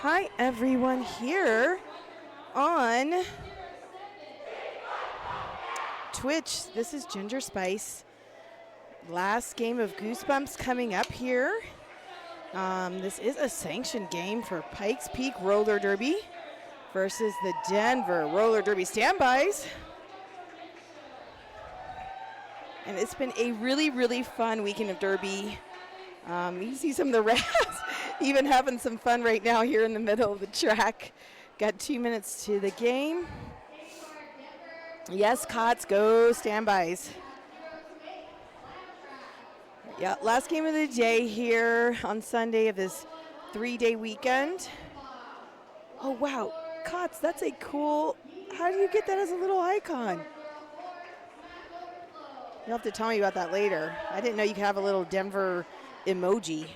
Hi everyone here on Twitch. This is Ginger Spice. Last game of Goosebumps coming up here. This is a sanctioned game for Pikes Peak Roller Derby versus the Denver Roller Derby Standbys. And it's been a really, really fun weekend of Derby. You can see some of the rats even having some fun right now here in the middle of the track. Got 2 minutes to the game. Yes, Cots, go standbys. Yeah, last game of the day here on Sunday of this 3-day weekend. Oh, wow. Cots, that's a cool, how do you get that as a little icon? You'll have to tell me about that later. I didn't know you could have a little Denver emoji.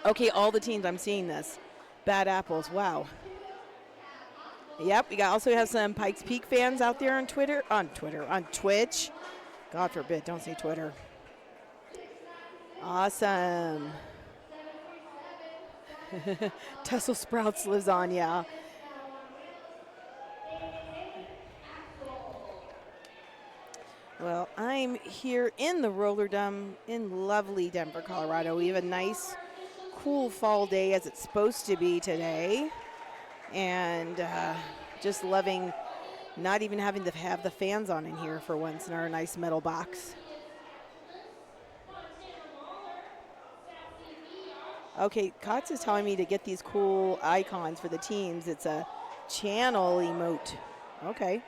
Okay, all the teams, I'm seeing this. Bad apples, wow. Yep, we also have some Pikes Peak fans out there on Twitch. God forbid, don't say Twitter. Awesome. Tussle Sprouts lasagna. Well, I'm here in the Roller Dome in lovely Denver, Colorado. We have a nice, cool fall day as it's supposed to be today. And just loving not even having to have the fans on in here for once in our nice metal box. Okay, Kotz is telling me to get these cool icons for the teams. It's a channel emote. Okay.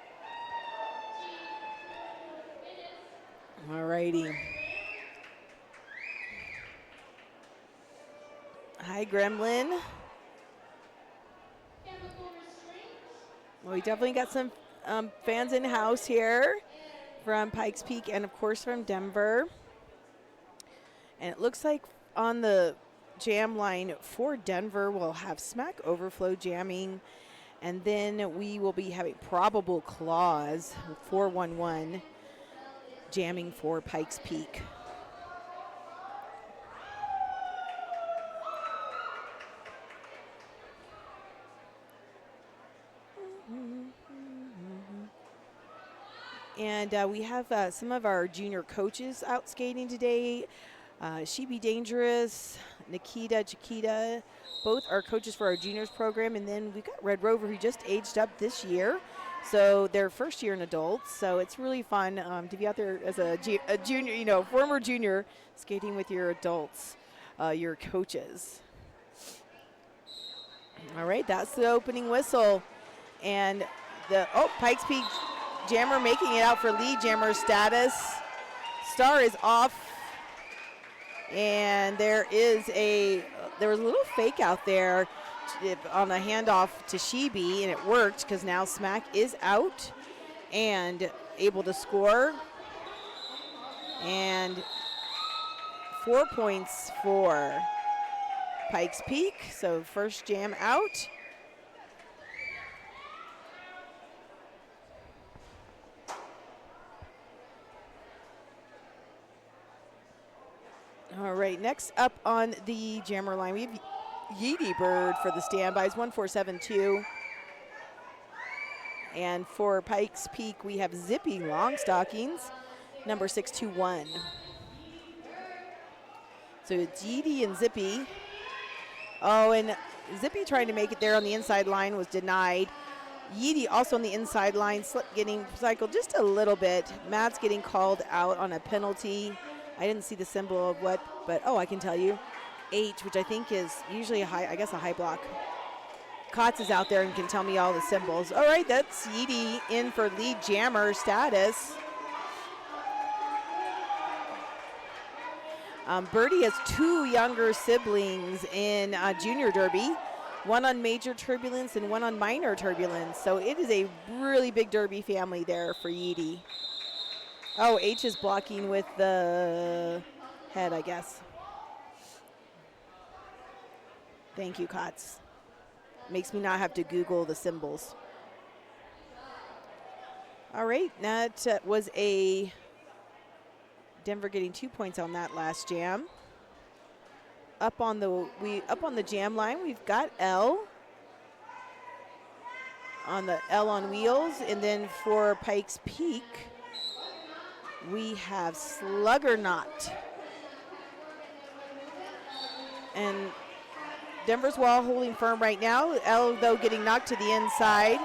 Alrighty. Hi, Gremlin. Well, we definitely got some fans in house here from Pikes Peak and, of course, from Denver. And it looks like on the jam line for Denver, we'll have Smack Overflow jamming. And then we will be having Probable Clause 411 jamming for Pikes Peak. And we have some of our junior coaches out skating today. She Be Dangerous, Nikita, Chiquita, both are coaches for our juniors program. And then we've got Red Rover, who just aged up this year. So they're first year in adults. So it's really fun to be out there as a junior, former junior, skating with your adults, your coaches. All right, that's the opening whistle. And Pikes Peak Jammer making it out for lead jammer status. Star is off. And there was a little fake out there on a handoff to Shebe, and it worked because now Smack is out and able to score. And 4 points for Pikes Peak. So first jam out. All right, next up on the jammer line, we have Yeety Bird for the standbys, 1472. And for Pikes Peak, we have Zippy Longstockings, number 621. So it's Yeety and Zippy. Oh, and Zippy trying to make it there on the inside line was denied. Yeety also on the inside line, getting cycled just a little bit. Matt's getting called out on a penalty. I didn't see the symbol of what, but I can tell you. H, which I think is usually a high block. Kotz is out there and can tell me all the symbols. All right, that's Yeety in for lead jammer status. Birdie has 2 younger siblings in junior derby, one on major turbulence and one on minor turbulence. So it is a really big derby family there for Yeety. Oh, H is blocking with the head, I guess. Thank you, Kotz. Makes me not have to Google the symbols. All right, that was a Denver getting 2 points on that last jam. up on the jam line, we've got L on the L on wheels, and then for Pikes Peak, we have Sluggernaut. And Denver's wall holding firm right now. L, though, getting knocked to the inside.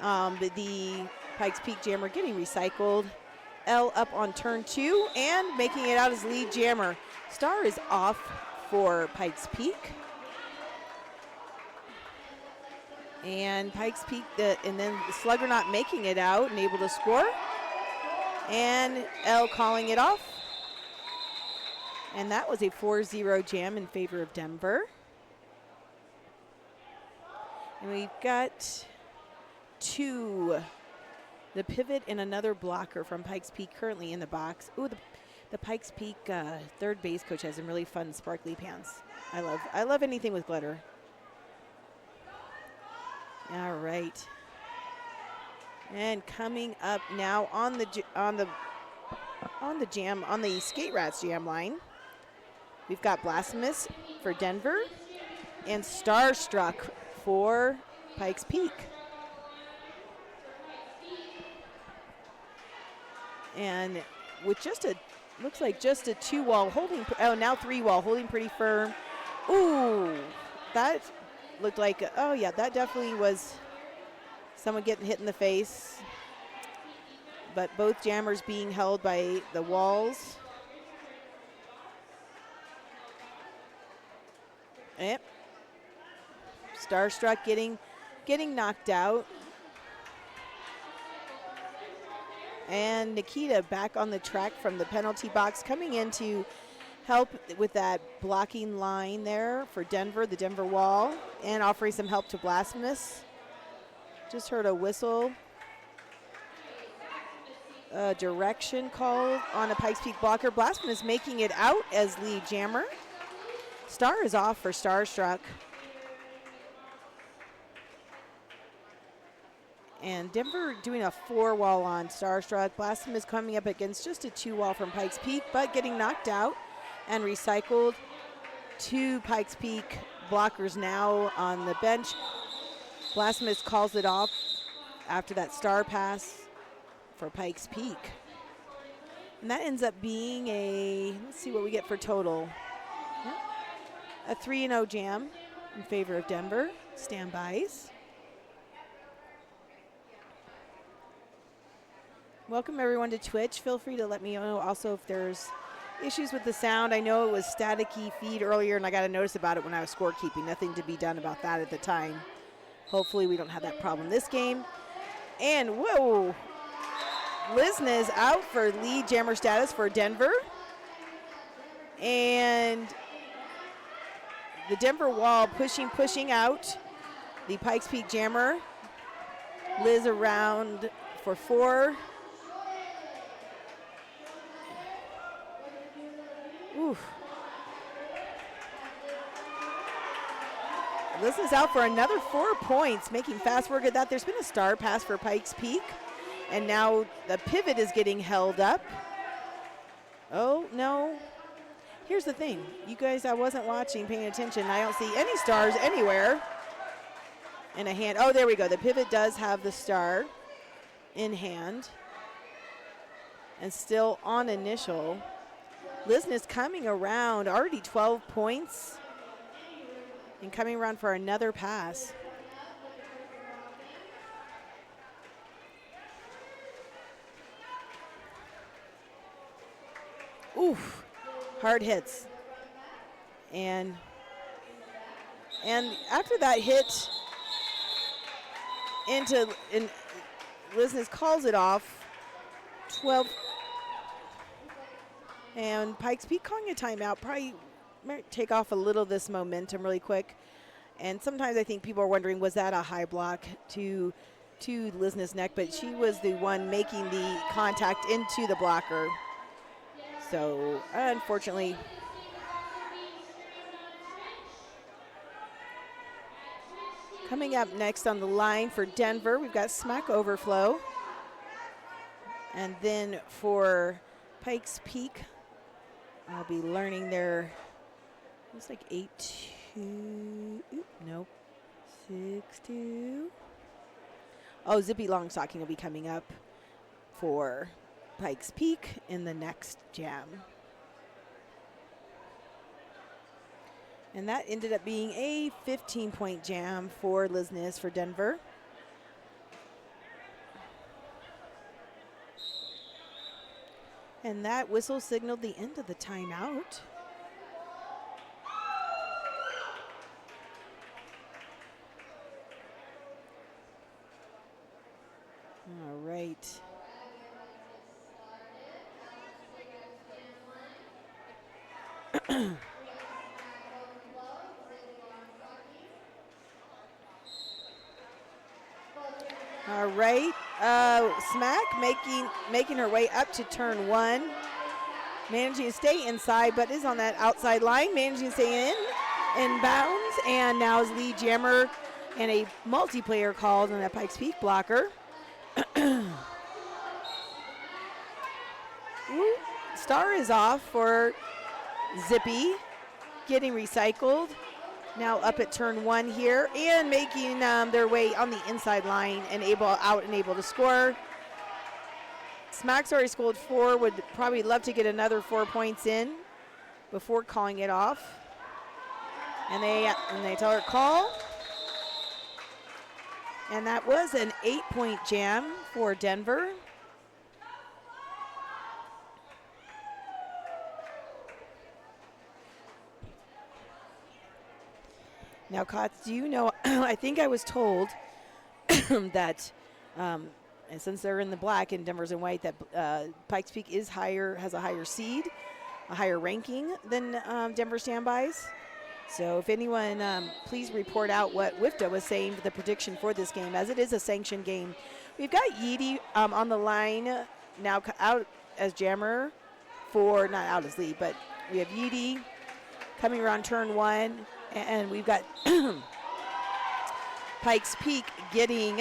But the Pikes Peak jammer getting recycled. L up on turn 2 and making it out as lead jammer. Star is off for Pikes Peak. And Pikes Peak, and then Sluggernaut making it out and able to score. And L calling it off. And that was a 4-0 jam in favor of Denver. And we've got 2, the pivot and another blocker from Pikes Peak currently in the box. Ooh, the Pikes Peak third base coach has some really fun sparkly pants. I love anything with glitter. All right. And coming up now on the Skate Rats jam line, we've got Blasphemous for Denver and Starstruck for Pikes Peak. And with looks like just a 2-wall holding, now 3-wall holding pretty firm. Ooh, that looked like, oh yeah, that definitely was someone getting hit in the face. But both jammers being held by the walls. Yep. Starstruck getting knocked out. And Nikita back on the track from the penalty box, coming in to help with that blocking line there for Denver, the Denver wall, and offering some help to Blasphemous. Just heard a whistle. Direction called on a Pikes Peak blocker. Blasphemous making it out as lead jammer. Star is off for Starstruck. And Denver doing a 4-wall on Starstruck. Blasphemous coming up against just a 2-wall from Pikes Peak, but getting knocked out and recycled. 2 Pikes Peak blockers now on the bench. Blasphemous calls it off after that star pass for Pikes Peak. And that ends up being let's see what we get for total. A 3-0 jam in favor of Denver. Standbys. Welcome everyone to Twitch. Feel free to let me know also if there's issues with the sound. I know it was staticky feed earlier and I got a notice about it when I was scorekeeping. Nothing to be done about that at the time. Hopefully we don't have that problem this game. And whoa, Lisna is out for lead jammer status for Denver. And the Denver wall pushing out the Pikes Peak jammer. Liz around for 4. Oof. Liz is out for another 4 points, making fast work of that. There's been a star pass for Pikes Peak, and now the pivot is getting held up. Oh, no. Here's the thing. You guys, I wasn't watching, paying attention. I don't see any stars anywhere. And a hand. Oh, there we go. The pivot does have the star in hand. And still on initial. Lisna's coming around, already 12 points. And coming around for another pass. Oof, hard hits. And after that hit Lisna calls it off. 12. And Pikes Peak calling a timeout. Probably might take off a little of this momentum really quick. And sometimes I think people are wondering, was that a high block to Lisna's neck? But she was the one making the contact into the blocker. So unfortunately, coming up next on the line for Denver, we've got Smack Overflow. And then for Pikes Peak, I'll be learning their Looks like 8-2. Nope. 6-2. Oh, Zippy Longstocking will be coming up for Pikes Peak in the next jam. And that ended up being a 15-point jam for Lisnes for Denver. And that whistle signaled the end of the timeout. All right. All right. Smack making her way up to turn 1. Managing to stay inside, but is on that outside line. Managing to stay in bounds. And now is lead jammer and a multiplayer called on that Pikes Peak blocker. Star is off for Zippy. Getting recycled. Now up at turn 1 here and making their way on the inside line and able to score. Smack's already scored 4, would probably love to get another 4 points in before calling it off. And they tell her call. And that was an 8-point jam for Denver. Now, Kotz, do you know, I think I was told that, and since they're in the black and Denver's in white, that Pikes Peak has a higher seed, a higher ranking than Denver Standbys. So if anyone, please report out what WIFTA was saying for the prediction for this game, as it is a sanctioned game. We've got Yeedy on the line now out as jammer for, not out as lead, but we have Yeedy coming around turn 1. And we've got Pikes Peak getting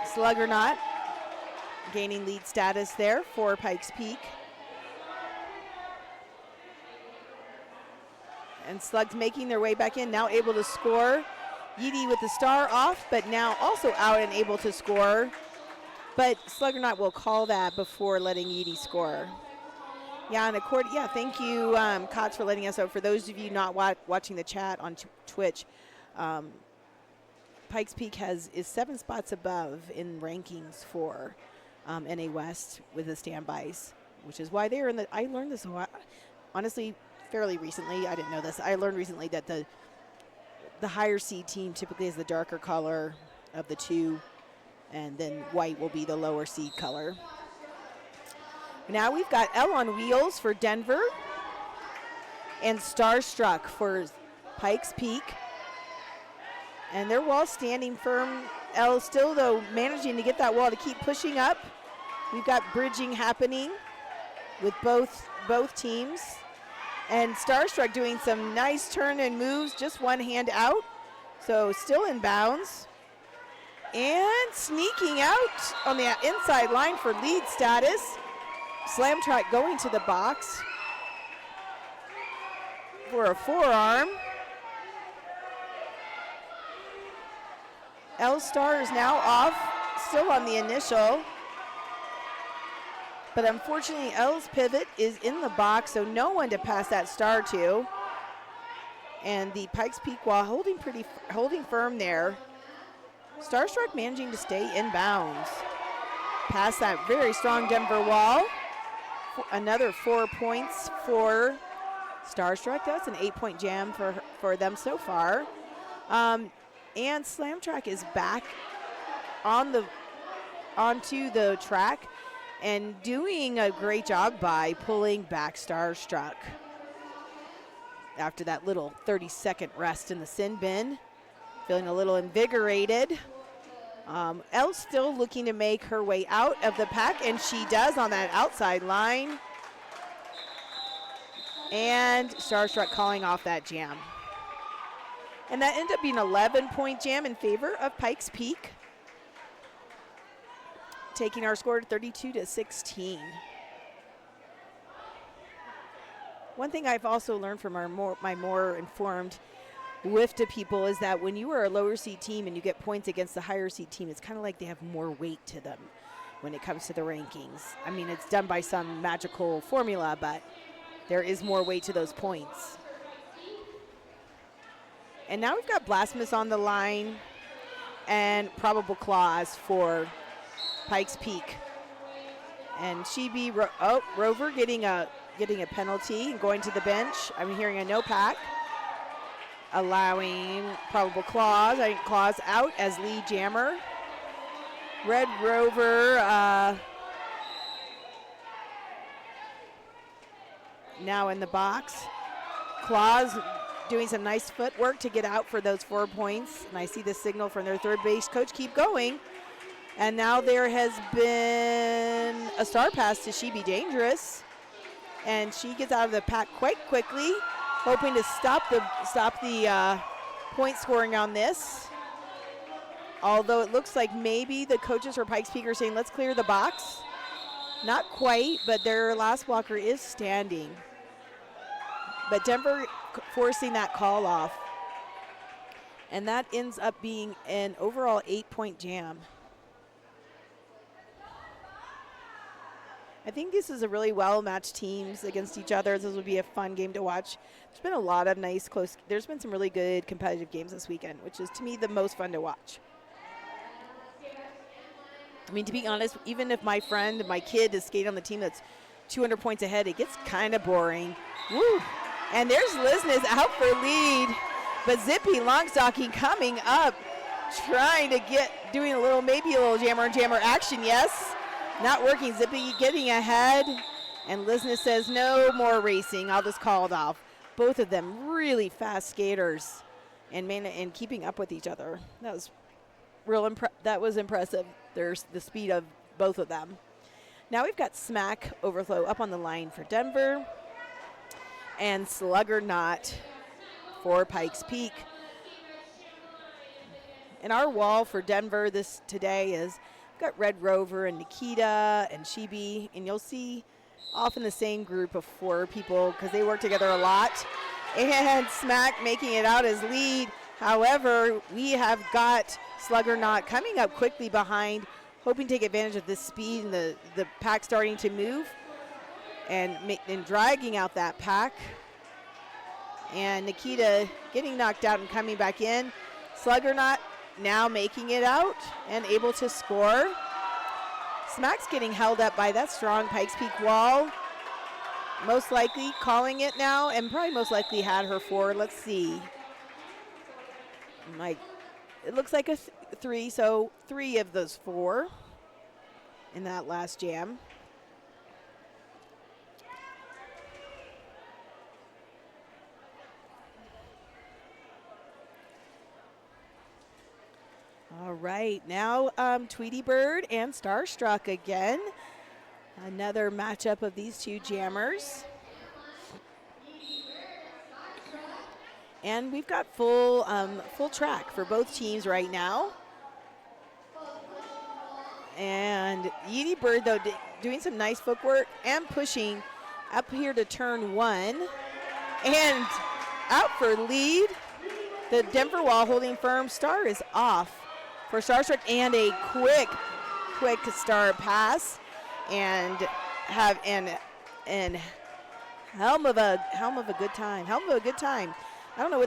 Sluggernaut, gaining lead status there for Pikes Peak. And Slugs making their way back in, now able to score. Yeedy with the star off, but now also out and able to score. But Sluggernaut will call that before letting Yeedy score. Yeah, and thank you, Kotz, for letting us know. For those of you not watching the chat on Twitch, Pikes Peak is 7 spots above in rankings for NA West with the standbys, which is why they're in the. I learned this honestly fairly recently. I didn't know this. I learned recently that the higher seed team typically is the darker color of the two, and then white will be the lower seed color. Now we've got L on Wheels for Denver and Starstruck for Pikes Peak. And their wall standing firm. L still, though, managing to get that wall to keep pushing up. We've got bridging happening with both teams. And Starstruck doing some nice turn and moves, just one hand out. So still in bounds. And sneaking out on the inside line for lead status. Slam track going to the box for a forearm. L Star is now off, still on the initial. But unfortunately, L's pivot is in the box, so no one to pass that star to. And the Pikes Peak wall holding firm there. Starstruck managing to stay in bounds. Past that very strong Denver wall. Another 4 points for Starstruck. That's an 8-point jam for them so far. And Slam Track is back onto the track and doing a great job by pulling back Starstruck. After that little 30-second rest in the sin bin, feeling a little invigorated. Elle still looking to make her way out of the pack, and she does on that outside line. And Starstruck calling off that jam. And that ended up being an 11-point jam in favor of Pikes Peak, taking our score to 32-16. One thing I've also learned from my more informed WIFTA people is that when you are a lower seed team and you get points against the higher seed team, it's kind of like they have more weight to them when it comes to the rankings. I mean, it's done by some magical formula, but there is more weight to those points. And now we've got Blasphemous on the line and Probable Clause for Pikes Peak. And Rover getting a penalty and going to the bench. I'm hearing a no pack, allowing Probable Clause. I think Clause out as lead jammer. Red Rover now in the box. Clause doing some nice footwork to get out for those 4 points. And I see the signal from their third base coach, keep going. And now there has been a star pass to She Be Dangerous. And she gets out of the pack quite quickly, hoping to stop the point scoring on this. Although it looks like maybe the coaches for Pikes Peak are saying, let's clear the box. Not quite, but their last blocker is standing. But Denver forcing that call off. And that ends up being an overall 8-point jam. I think this is a really well-matched teams against each other. This would be a fun game to watch. There's been a lot of nice, close, there's been some really good competitive games this weekend, which is, to me, the most fun to watch. I mean, to be honest, even if my kid is skating on the team that's 200 points ahead, it gets kind of boring. Woo! And there's Lisness out for lead, but Zippy Longstocking coming up, trying to doing maybe a little jammer action, yes. Not working, Zippy getting ahead, and Lisness says no more racing, I'll just call it off. Both of them really fast skaters and keeping up with each other. That was that was impressive. There's the speed of both of them. Now we've got Smack Overflow up on the line for Denver and Slugger Knot for Pikes Peak. And our wall for Denver today is we've got Red Rover and Nikita and Shibi, and you'll see often the same group of 4 people because they work together a lot. And Smack making it out as lead. However, we have got Slugger Knot coming up quickly behind, hoping to take advantage of the speed and the pack starting to move and dragging out that pack. And Nikita getting knocked out and coming back in. Slugger Knot now making it out and able to score. Smack's getting held up by that strong Pikes Peak wall. Most likely calling it now, and probably most likely had her 4. Let's see. It looks like a 3, so 3 of those 4 in that last jam. All right, now Tweety Bird and Starstruck again. Another matchup of these 2 jammers. And we've got full track for both teams right now. And Yeety Bird, though, doing some nice footwork and pushing up here to turn 1. And out for lead. The Denver wall holding firm. Star is off for Starstruck, and a quick Star pass. And helm of a good time. I don't know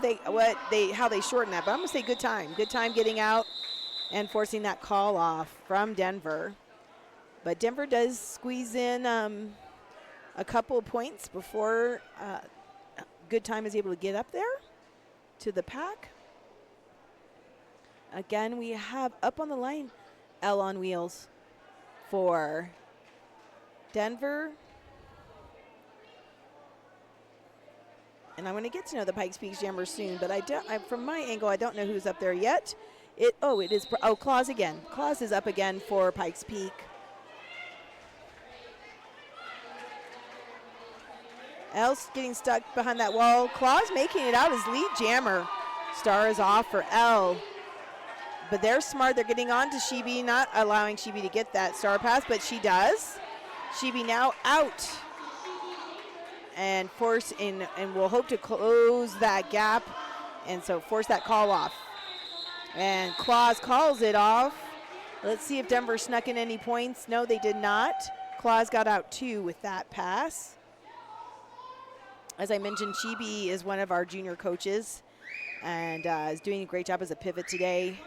how they shorten that, but I'm gonna say good time. Good time getting out and forcing that call off from Denver. But Denver does squeeze in a couple of points before good time is able to get up there to the pack. Again, we have up on the line L on wheels for Denver. And I'm going to get to know the Pikes Peak Jammers soon, but from my angle, I don't know who's up there yet. It is Claus again. Claus is up again for Pikes Peak. L's getting stuck behind that wall. Claus making it out as lead jammer. Star is off for L. But they're smart. They're getting on to Shibi, not allowing Shibi to get that star pass, but she does. Shibi now out. and force in, and we'll hope to close that gap, and so force that call off. And Claus calls it off. Let's see if Denver snuck in any points. No, they did not. Claus got out 2 with that pass. As I mentioned, Chibi is one of our junior coaches and is doing a great job as a pivot today.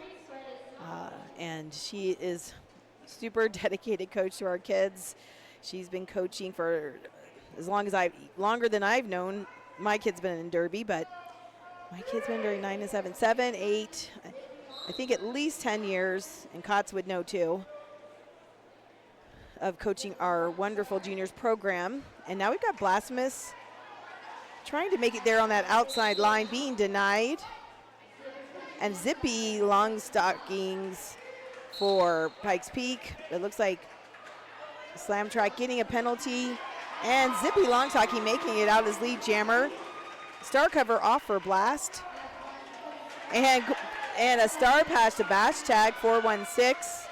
And she is super dedicated coach to our kids. She's been coaching for longer than I've known. My kid's been in Derby, but my kid's been during 9 to 7, 7, 8, I think at least 10 years, and Kotz would know too, of coaching our wonderful juniors program. And now we've got Blasphemous trying to make it there on that outside line, being denied. And Zippy long stockings for Pikes Peak. It looks like Slam Track getting a penalty. And Zippy long stocking making it out as lead jammer. Star cover off for Blast. And a star pass to Bash Tag 416.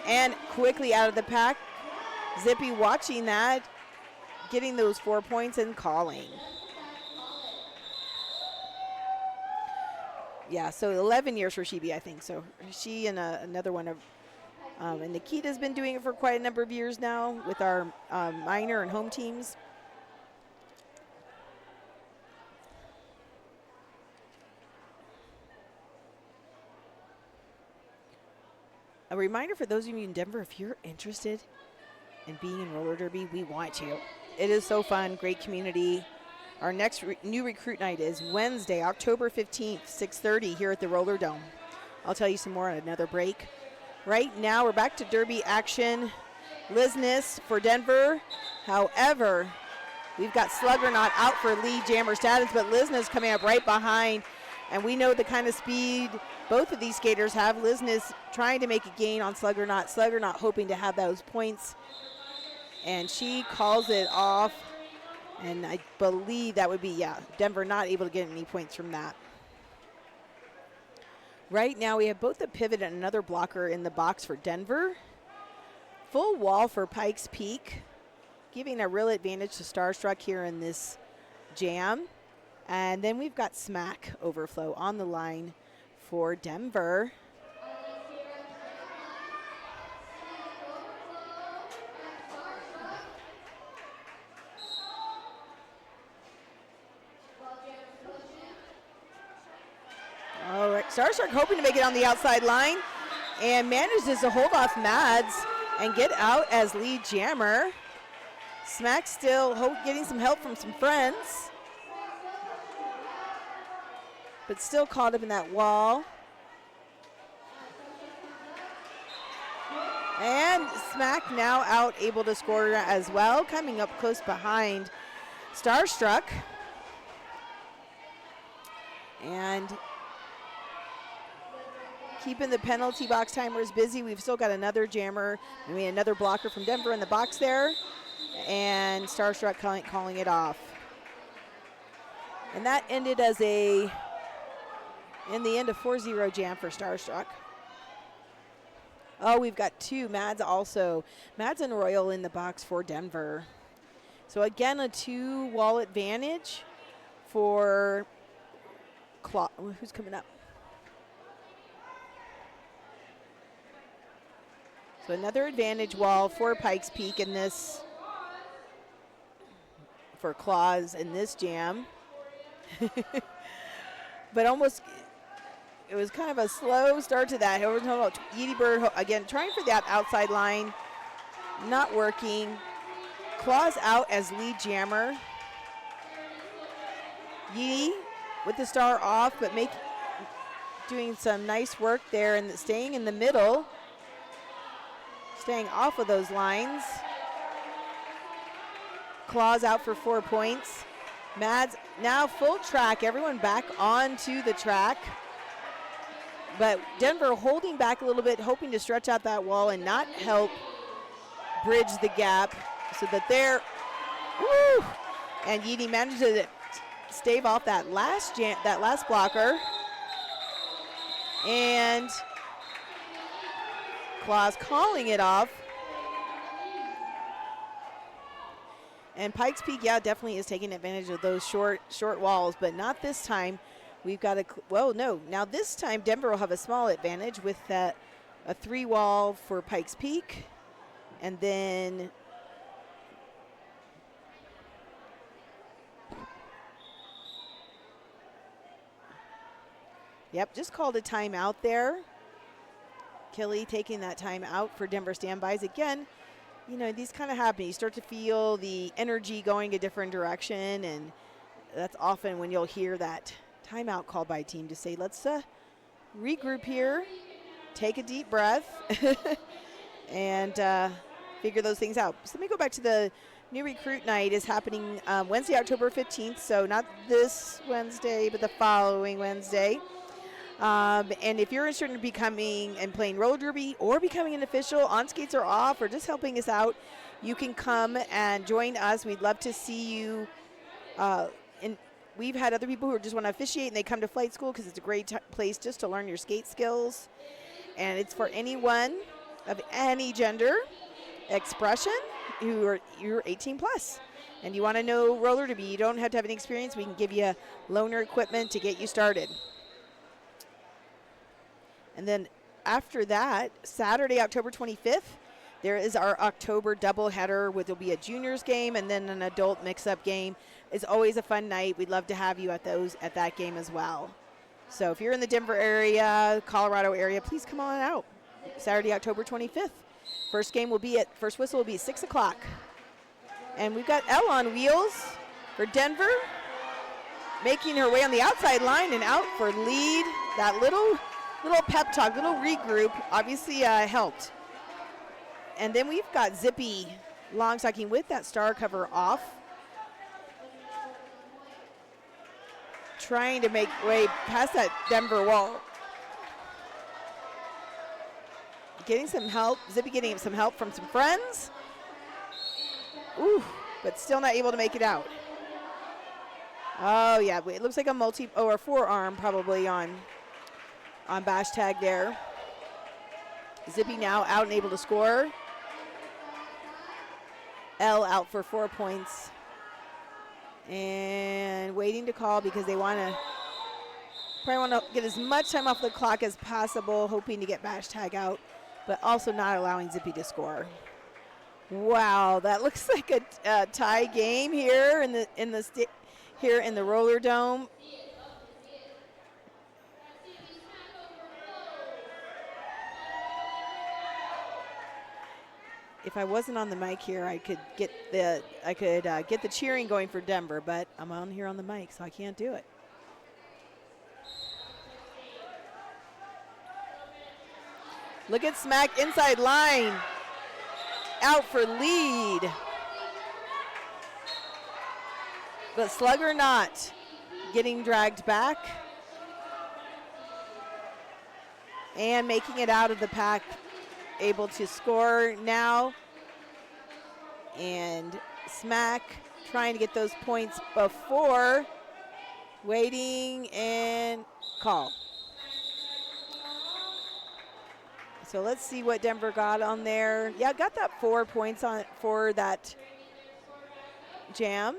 And quickly out of the pack. Zippy watching that, getting those 4 points and calling. Yeah, so 11 years for Shibi, I think. So she and another one of, and Nikita's been doing it for quite a number of years now with our minor and home teams. A reminder for those of you in Denver, if you're interested in being in roller derby, we want you. It is so fun, great community. Our next new recruit night is Wednesday, October 15th, 6:30 here at the Roller Dome. I'll tell you some more on another break. Right now, we're back to derby action. Lisness for Denver. However, we've got Sluggernaut out for lead jammer status, but Lisness coming up right behind. And we know the kind of speed both of these skaters have. Lisness trying to make a gain on Sluggernaut. Sluggernaut hoping to have those points. And she calls it off. And I believe that would be, Denver not able to get any points from that. Right now we have both a pivot and another blocker in the box for Denver. Full wall for Pikes Peak, giving a real advantage to Starstruck here in this jam. And then we've got Smack overflow on the line for Denver. All right, Starstruck hoping to make it on the outside line and manages to hold off Mads and get out as lead jammer. Smack still getting some help from some friends, but still caught up in that wall. And Smack now out, able to score as well, coming up close behind Starstruck. And keeping the penalty box timers busy. We've still got another jammer and we had another blocker from Denver in the box there. And Starstruck calling it off. And that ended as in the end, a 4-0 jam for Starstruck. Oh, we've got two. Mads and Royal in the box for Denver. So again, a 2-wall advantage for who's coming up? So another advantage wall for Pikes Peak in this, for Claus in this jam. But almost, it was kind of a slow start to that. Yeedy Bird, again, trying for that outside line, not working. Claus out as lead jammer. Yeedy with the star off, but doing some nice work there and staying in the middle. Staying off of those lines. Claus out for 4 points. Mads now full track, everyone back onto the track. But Denver holding back a little bit, hoping to stretch out that wall and not help bridge the gap so that woo! And Yeedy managed to stave off that last blocker. And Claus calling it off. And Pikes Peak, yeah, definitely is taking advantage of those short walls, but not this time. We've got a, well, no. Now this time Denver will have a small advantage with a 3 wall for Pikes Peak. And then yep, just called a timeout there. Kelly taking that time out for Denver standbys. Again, you know, these kind of happen. You start to feel the energy going a different direction, and that's often when you'll hear that timeout called by a team to say, let's regroup here, take a deep breath, and figure those things out. So let me go back to the new recruit night is happening Wednesday, October 15th. So not this Wednesday, but the following Wednesday. And if you're interested in becoming and playing roller derby or becoming an official, on skates or off, or just helping us out, you can come and join us. We'd love to see you. And we've had other people who just want to officiate and they come to flight school because it's a great place just to learn your skate skills. And it's for anyone of any gender expression you're 18 plus. And you want to know roller derby, you don't have to have any experience. We can give you loaner equipment to get you started. And then after that, Saturday, October 25th, there is our October doubleheader, which will be a juniors game and then an adult mix-up game. It's always a fun night. We'd love to have you at that game as well. So if you're in the Denver area, Colorado area, please come on out. Saturday, October 25th. First whistle will be 6 o'clock. And we've got Elle on wheels for Denver, making her way on the outside line and out for lead. That little pep talk, little regroup, obviously helped. And then we've got Zippy long stocking with that star cover off, trying to make way past that Denver wall. Getting some help, Zippy getting some help from some friends. Ooh, but still not able to make it out. Oh yeah, it looks like a forearm probably on bash tag there. Zippy now out and able to score. Elle out for 4 points. And waiting to call because they probably want to get as much time off the clock as possible, hoping to get bash tag out, but also not allowing Zippy to score. Wow, that looks like a tie game here in the Roller Dome. If I wasn't on the mic here, I could get the cheering going for Denver, but I'm on here on the mic, so I can't do it. Look at Smack inside line, out for lead. But Slugger not getting dragged back and making it out of the pack. Able to score now, and Smack trying to get those points before waiting and call. So let's see what Denver got on there. Yeah, got that 4 points on for that jam.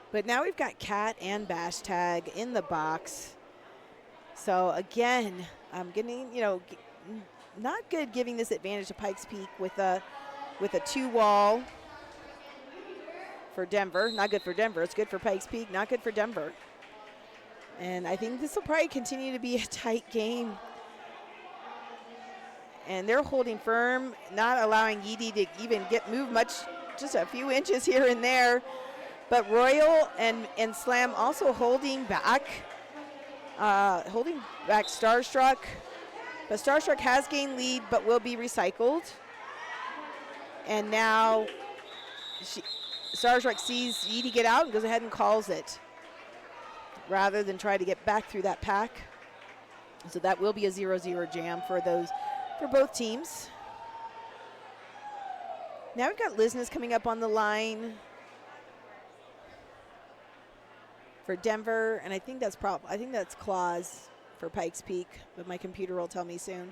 But now we've got Cat and Bash Tag in the box. So again, I'm getting, not good giving this advantage to Pikes Peak with a 2 wall for Denver. Not good for Denver. It's good for Pikes Peak. Not good for Denver. And I think this will probably continue to be a tight game. And they're holding firm, not allowing Yeedy to even move much, just a few inches here and there. But Royal and Slam also holding back Starstruck. But Starstruck has gained lead, but will be recycled. And now Starstruck sees Yeedy get out and goes ahead and calls it, rather than try to get back through that pack. So that will be a 0-0 jam for both teams. Now we've got Lisness coming up on the line for Denver, and I think that's Claus for Pikes Peak, but my computer will tell me soon.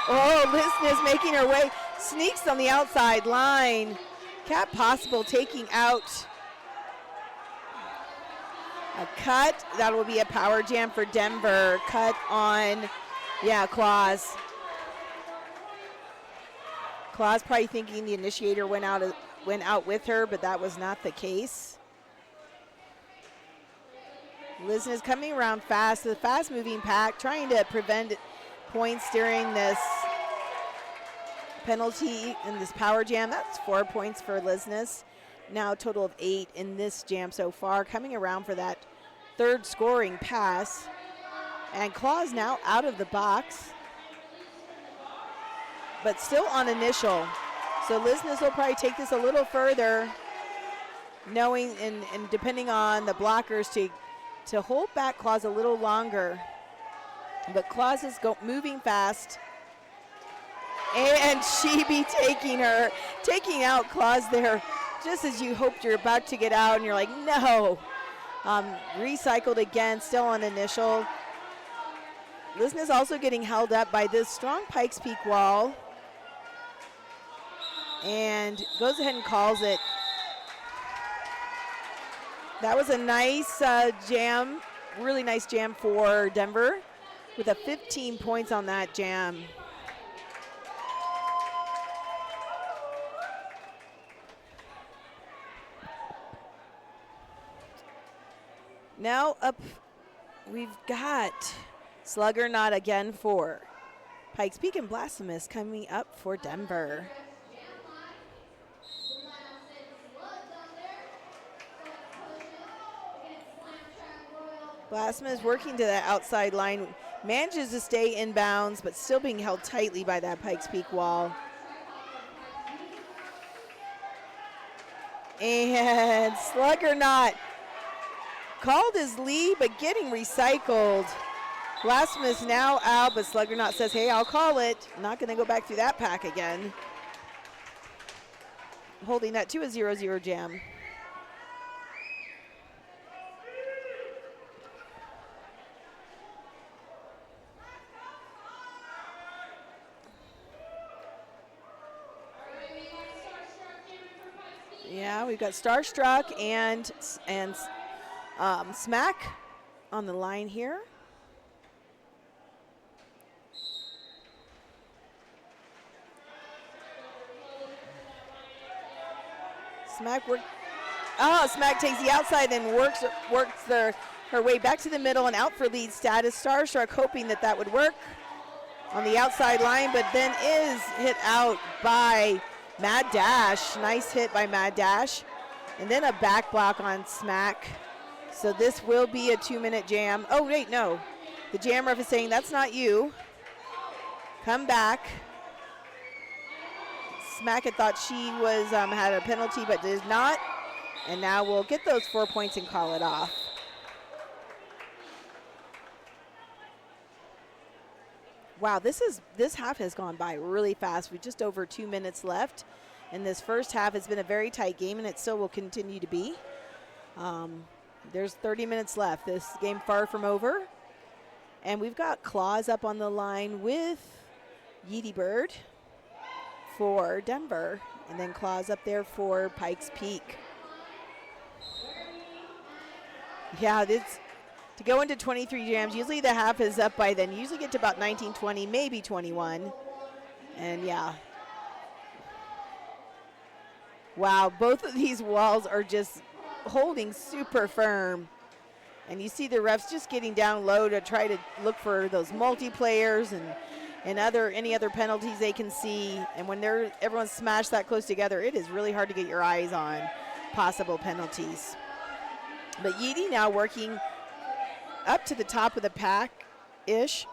Oh, Liston is making her way, sneaks on the outside line. Cat Possible taking out a cut. That will be a power jam for Denver. Cut on, yeah, Claus. Claus probably thinking the initiator went out with her, but that was not the case. Liston is coming around fast, the fast-moving pack, trying to prevent points during this penalty in this power jam. That's 4 points for Lisness. Now a total of 8 in this jam so far, coming around for that third scoring pass. And Claus now out of the box, but still on initial. So Lisness will probably take this a little further, knowing and depending on the blockers to hold back Claus a little longer. But Claus is moving fast. And she be taking out Claus there, just as you hoped you're about to get out, and you're like, no. Recycled again, still on initial. Liston is also getting held up by this strong Pikes Peak wall, and goes ahead and calls it. That was a nice jam, really nice jam for Denver, with a 15 points on that jam. Now up, we've got Slugger Not again for Pikes Peak, and Blasphemous coming up for Denver. Blasphemous working to that outside line, manages to stay inbounds, but still being held tightly by that Pikes Peak wall. And Slugger Not called his lead, but getting recycled. Blasphemous now out, but Slugger Not says, hey, I'll call it. Not going to go back through that pack again. Holding that to a 0-0 jam. Yeah, we've got Starstruck and Smack on the line here. Smack takes the outside and works her way back to the middle and out for lead status. Starstruck hoping that would work on the outside line, but then is hit out by Mad Dash. Nice hit by Mad Dash. And then a back block on Smack. So this will be a 2-minute jam. Oh, wait, no. The jam ref is saying, that's not you. Come back. Smack had thought she was had a penalty, but did not. And now we'll get those 4 points and call it off. Wow, this half has gone by really fast. With just over 2 minutes left. And this first half has been a very tight game, and it still will continue to be. There's 30 minutes left. This game far from over. And we've got Claus up on the line with Yeety Bird for Denver. And then Claus up there for Pikes Peak. Yeah, to go into 23 jams, usually the half is up by then. You usually get to about 19, 20, maybe 21. And yeah. Wow, both of these walls are just holding super firm. And you see the refs just getting down low to try to look for those multiplayers and any other penalties they can see. And when everyone's smashed that close together, it is really hard to get your eyes on possible penalties. But Yeety now working up to the top of the pack-ish.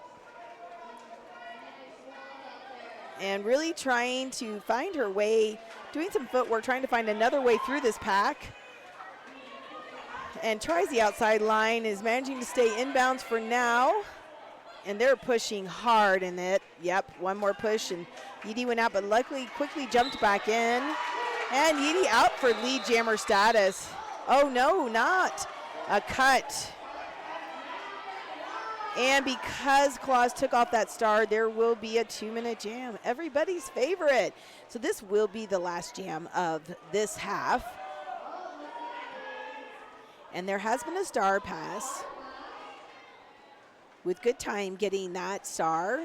And really trying to find her way, doing some footwork, trying to find another way through this pack. And tries the outside line, is managing to stay inbounds for now. And they're pushing hard in it. Yep, one more push, and Yeety went out, but luckily quickly jumped back in. And Yeety out for lead jammer status. Oh no, not a cut. And because Claus took off that star, there will be a 2-minute jam. Everybody's favorite. So this will be the last jam of this half. And there has been a star pass with good time getting that star.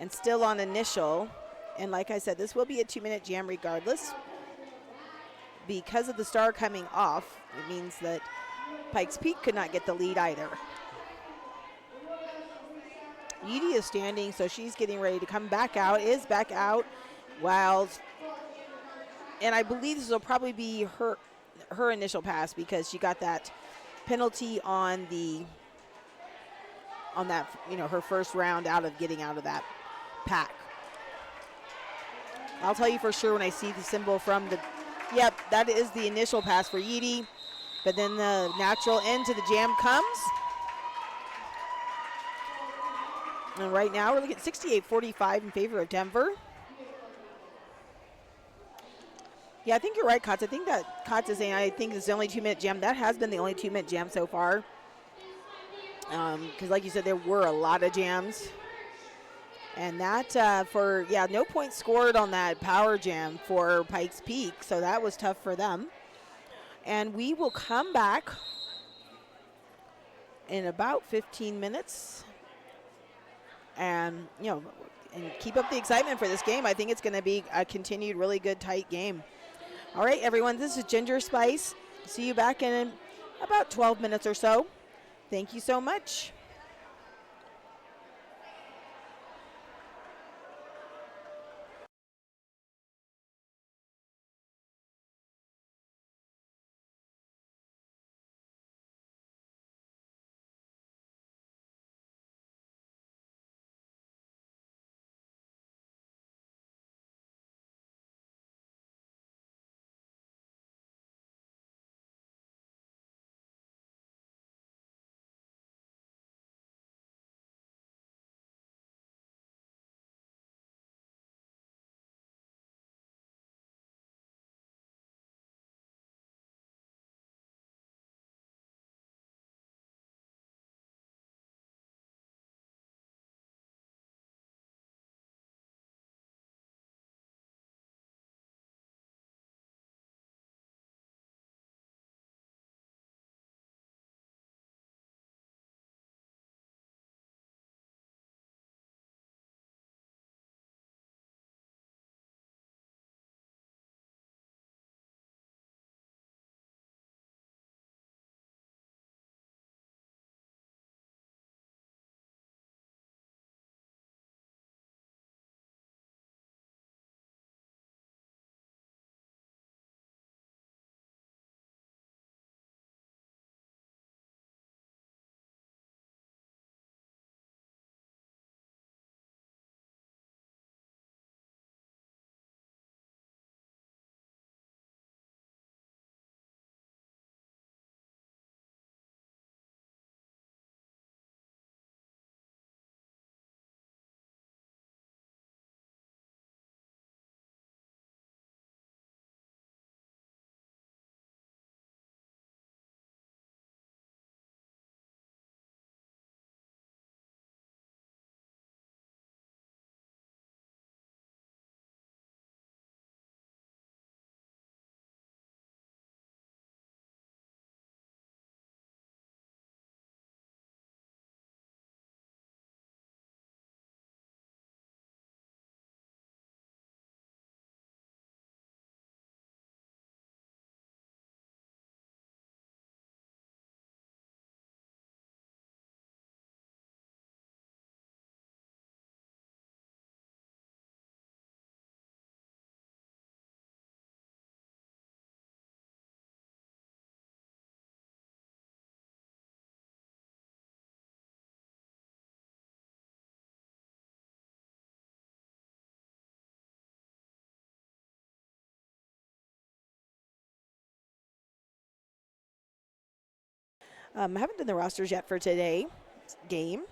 And still on initial. And like I said, this will be a 2-minute jam regardless. Because of the star coming off, it means that Pikes Peak could not get the lead either. Edie is standing, so she's getting ready to come back out, is back out. Wow. And I believe this will probably be her initial pass because she got that penalty on that, her first round out of getting out of that pack. I'll tell you for sure when I see the symbol from the, yep, that is the initial pass for Edie. But then the natural end to the jam comes. And right now we're looking at 68-45 in favor of Denver. Yeah, I think you're right, Kotz. I think that Kotz is saying I think it's the only 2-minute jam. That has been the only 2-minute jam so far. Because like you said, there were a lot of jams. And that no points scored on that power jam for Pikes Peak. So that was tough for them. And we will come back in about 15 minutes and, and keep up the excitement for this game. I think it's going to be a continued really good, tight game. All right, everyone, this is Ginger Spice. See you back in about 12 minutes or so. Thank you so much. I haven't done the rosters yet for today's game.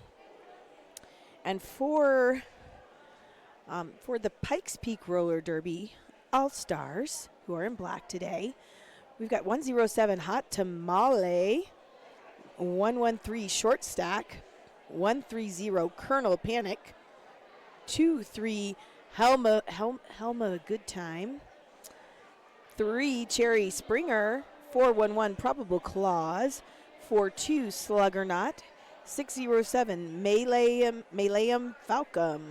And for the Pikes Peak Roller Derby All-Stars, who are in black today, we've got 107 Hot Tamale 113 Short Stack, 130 Colonel Panic, 23 Helma Good Time, 3 Cherry Springer, 411 Probable Clause, 42 Sluggernaut, 607 Malayum Falcom,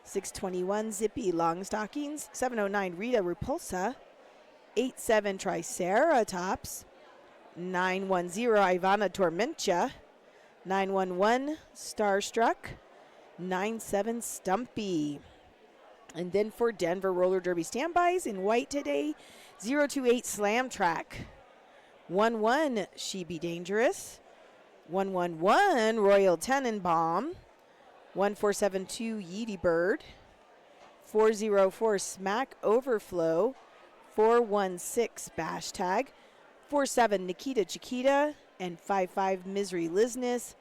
621 Zippy Long Stockings, 709 Rita Repulsa, 87 Triceratops, 910 Ivana Tormentia, 911 Starstruck, 97 Stumpy. And then for Denver Roller Derby standbys in white today, 028 Slam Track, 11 She Be Dangerous, 111 Royal Tenenbaum, 1472 Yeety Bird, 404 Smack Overflow, 416 Bash Tag, 47 Nikita Chiquita, and 55 Misery Lizness,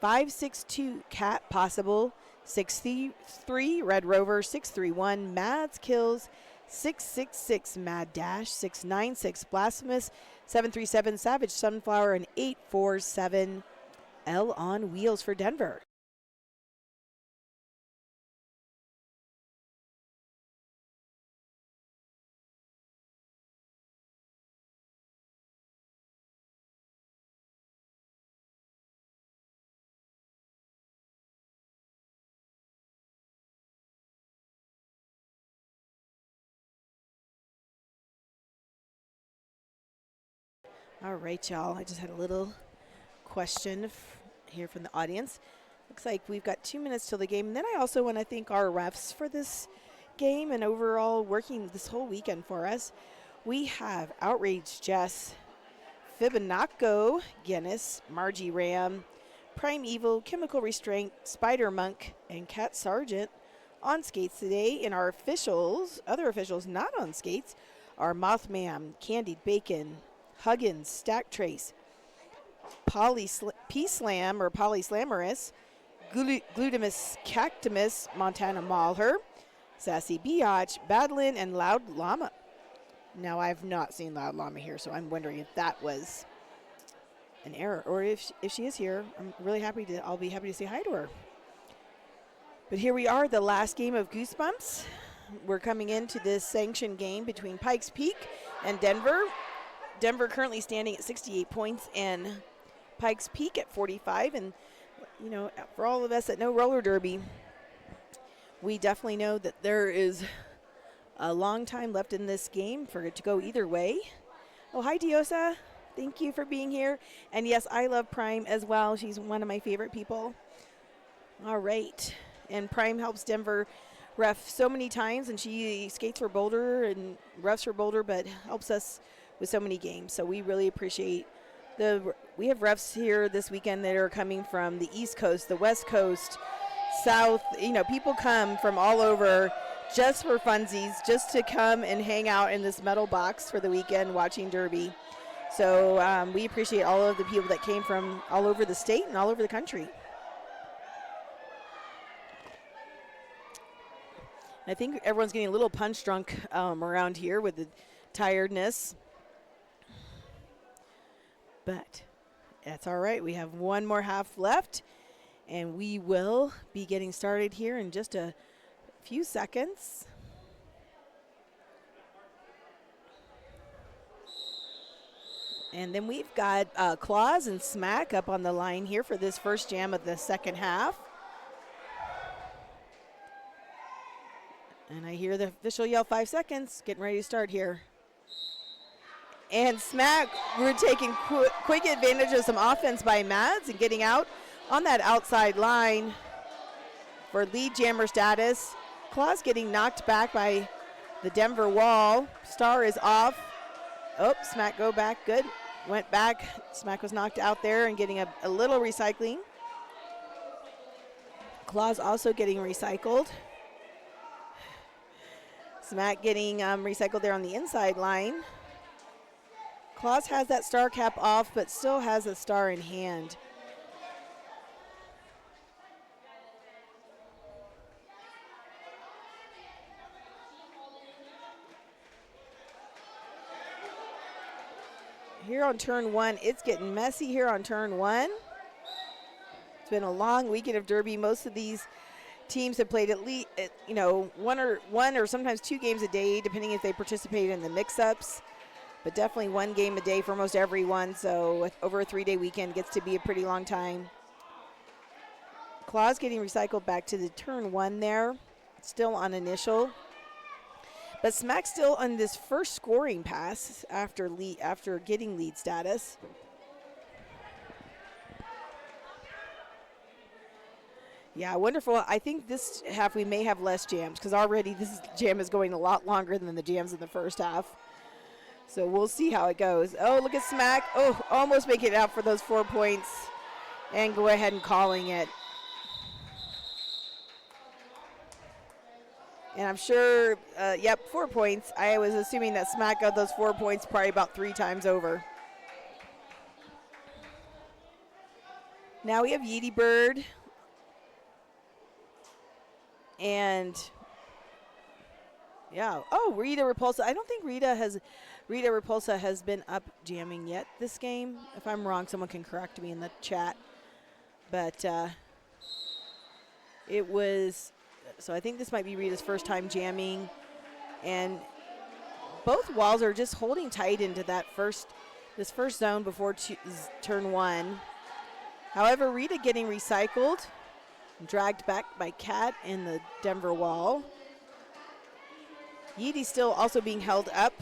562 Cat Possible, 63 Red Rover, 631 Mads Kills, 666 Mad Dash, 696 Blasphemous, 737 Savage Sunflower, and 847 L on Wheels for Denver. All right, y'all. I just had a little question here from the audience. Looks like we've got 2 minutes till the game. And then I also want to thank our refs for this game and overall working this whole weekend for us. We have Outrage Jess, Fibonacco Guinness, Margie Ram, Prime Evil, Chemical Restraint, Spider Monk, and Cat Sargent on skates today. And our officials, other officials not on skates, are Mothman, Candied Bacon, Huggins, Stack Trace, P-Slam or Polyslamorous, Glutamus Cactimus, Montana Malher, Sassy Biatch, Badlin, and Loud Llama. Now, I've not seen Loud Llama here, so I'm wondering if that was an error, or if she is here, I'm really happy to. I'll be happy to say hi to her. But here we are, the last game of Goosebumps. We're coming into this sanctioned game between Pikes Peak and Denver. Denver currently standing at 68 points and Pikes Peak at 45. And, you know, for all of us that know roller derby, we definitely know that there is a long time left in this game for it to go either way. Oh, hi, Diosa. Thank you for being here. And yes, I love Prime as well. She's one of my favorite people. All right. And Prime helps Denver ref so many times, and she skates for Boulder and refs for Boulder, but helps us with so many games. So we really appreciate we have refs here this weekend that are coming from the East Coast, the West Coast, South. You know, people come from all over just for funsies, just to come and hang out in this metal box for the weekend watching Derby. So we appreciate all of the people that came from all over the state and all over the country. I think everyone's getting a little punch drunk around here with the tiredness. But that's all right. We have one more half left, and we will be getting started here in just a few seconds. And then we've got Claws and Smack up on the line here for this first jam of the second half. And I hear the official yell 5 seconds, getting ready to start here. And Smack, we're taking quick advantage of some offense by Mads and getting out on that outside line for lead jammer status. Claus getting knocked back by the Denver wall. Star is off. Oh, Smack go back, good. Went back, Smack was knocked out there and getting a little recycling. Claus also getting recycled. Smack getting recycled there on the inside line. Claus has that star cap off, but still has a star in hand. here on turn one. It's getting messy here on turn one. It's been a long weekend of Derby. Most of these teams have played at least, one or sometimes 2 games a day, depending if they participate in the mix-ups. But definitely 1 game a day for almost everyone. So over a 3-day weekend gets to be a pretty long time. Claws getting recycled back to the turn one there. Still on initial. But Smack still on this first scoring pass after getting lead status. Yeah, wonderful. I think this half we may have less jams because already this jam is going a lot longer than the jams in the first half. So we'll see how it goes. Oh, look at Smack. Oh, almost making it out for those 4 points and go ahead and calling it. And I'm sure, 4 points. I was assuming that Smack got those 4 points probably about 3 times over. Now we have Yeedy Bird. And, yeah. Oh, Rita Repulsa. I don't think Rita Repulsa has been up jamming yet this game. If I'm wrong, someone can correct me in the chat. But it was... So I think this might be Rita's first time jamming. And both walls are just holding tight into this first zone before turn one. However, Rita getting recycled, dragged back by Kat in the Denver wall. Yeedy still also being held up,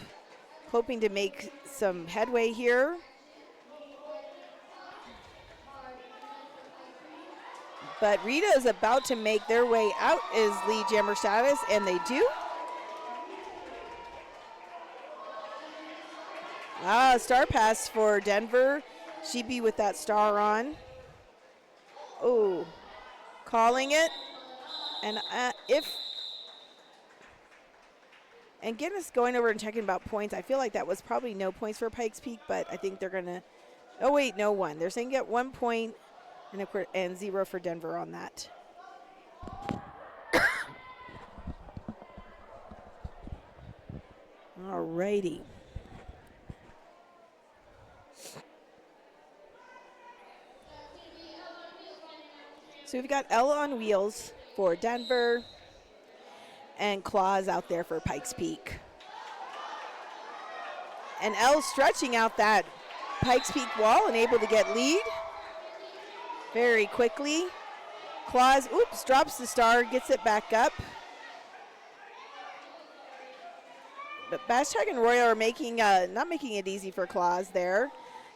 hoping to make some headway here. But Rita is about to make their way out as lead jammer status, and they do. Star pass for Denver. She'd be with that star on. Oh, calling it. And getting us going over and checking about points. I feel like that was probably no points for Pikes Peak, but I think they're going to, oh wait, no one. They're saying get 1 point and 0 for Denver on that. All righty. So we've got Ella on wheels for Denver and Claws out there for Pikes Peak. And Elle stretching out that Pikes Peak wall and able to get lead very quickly. Claws, drops the star, gets it back up. But Bashtag and Royal are not making it easy for Claws there.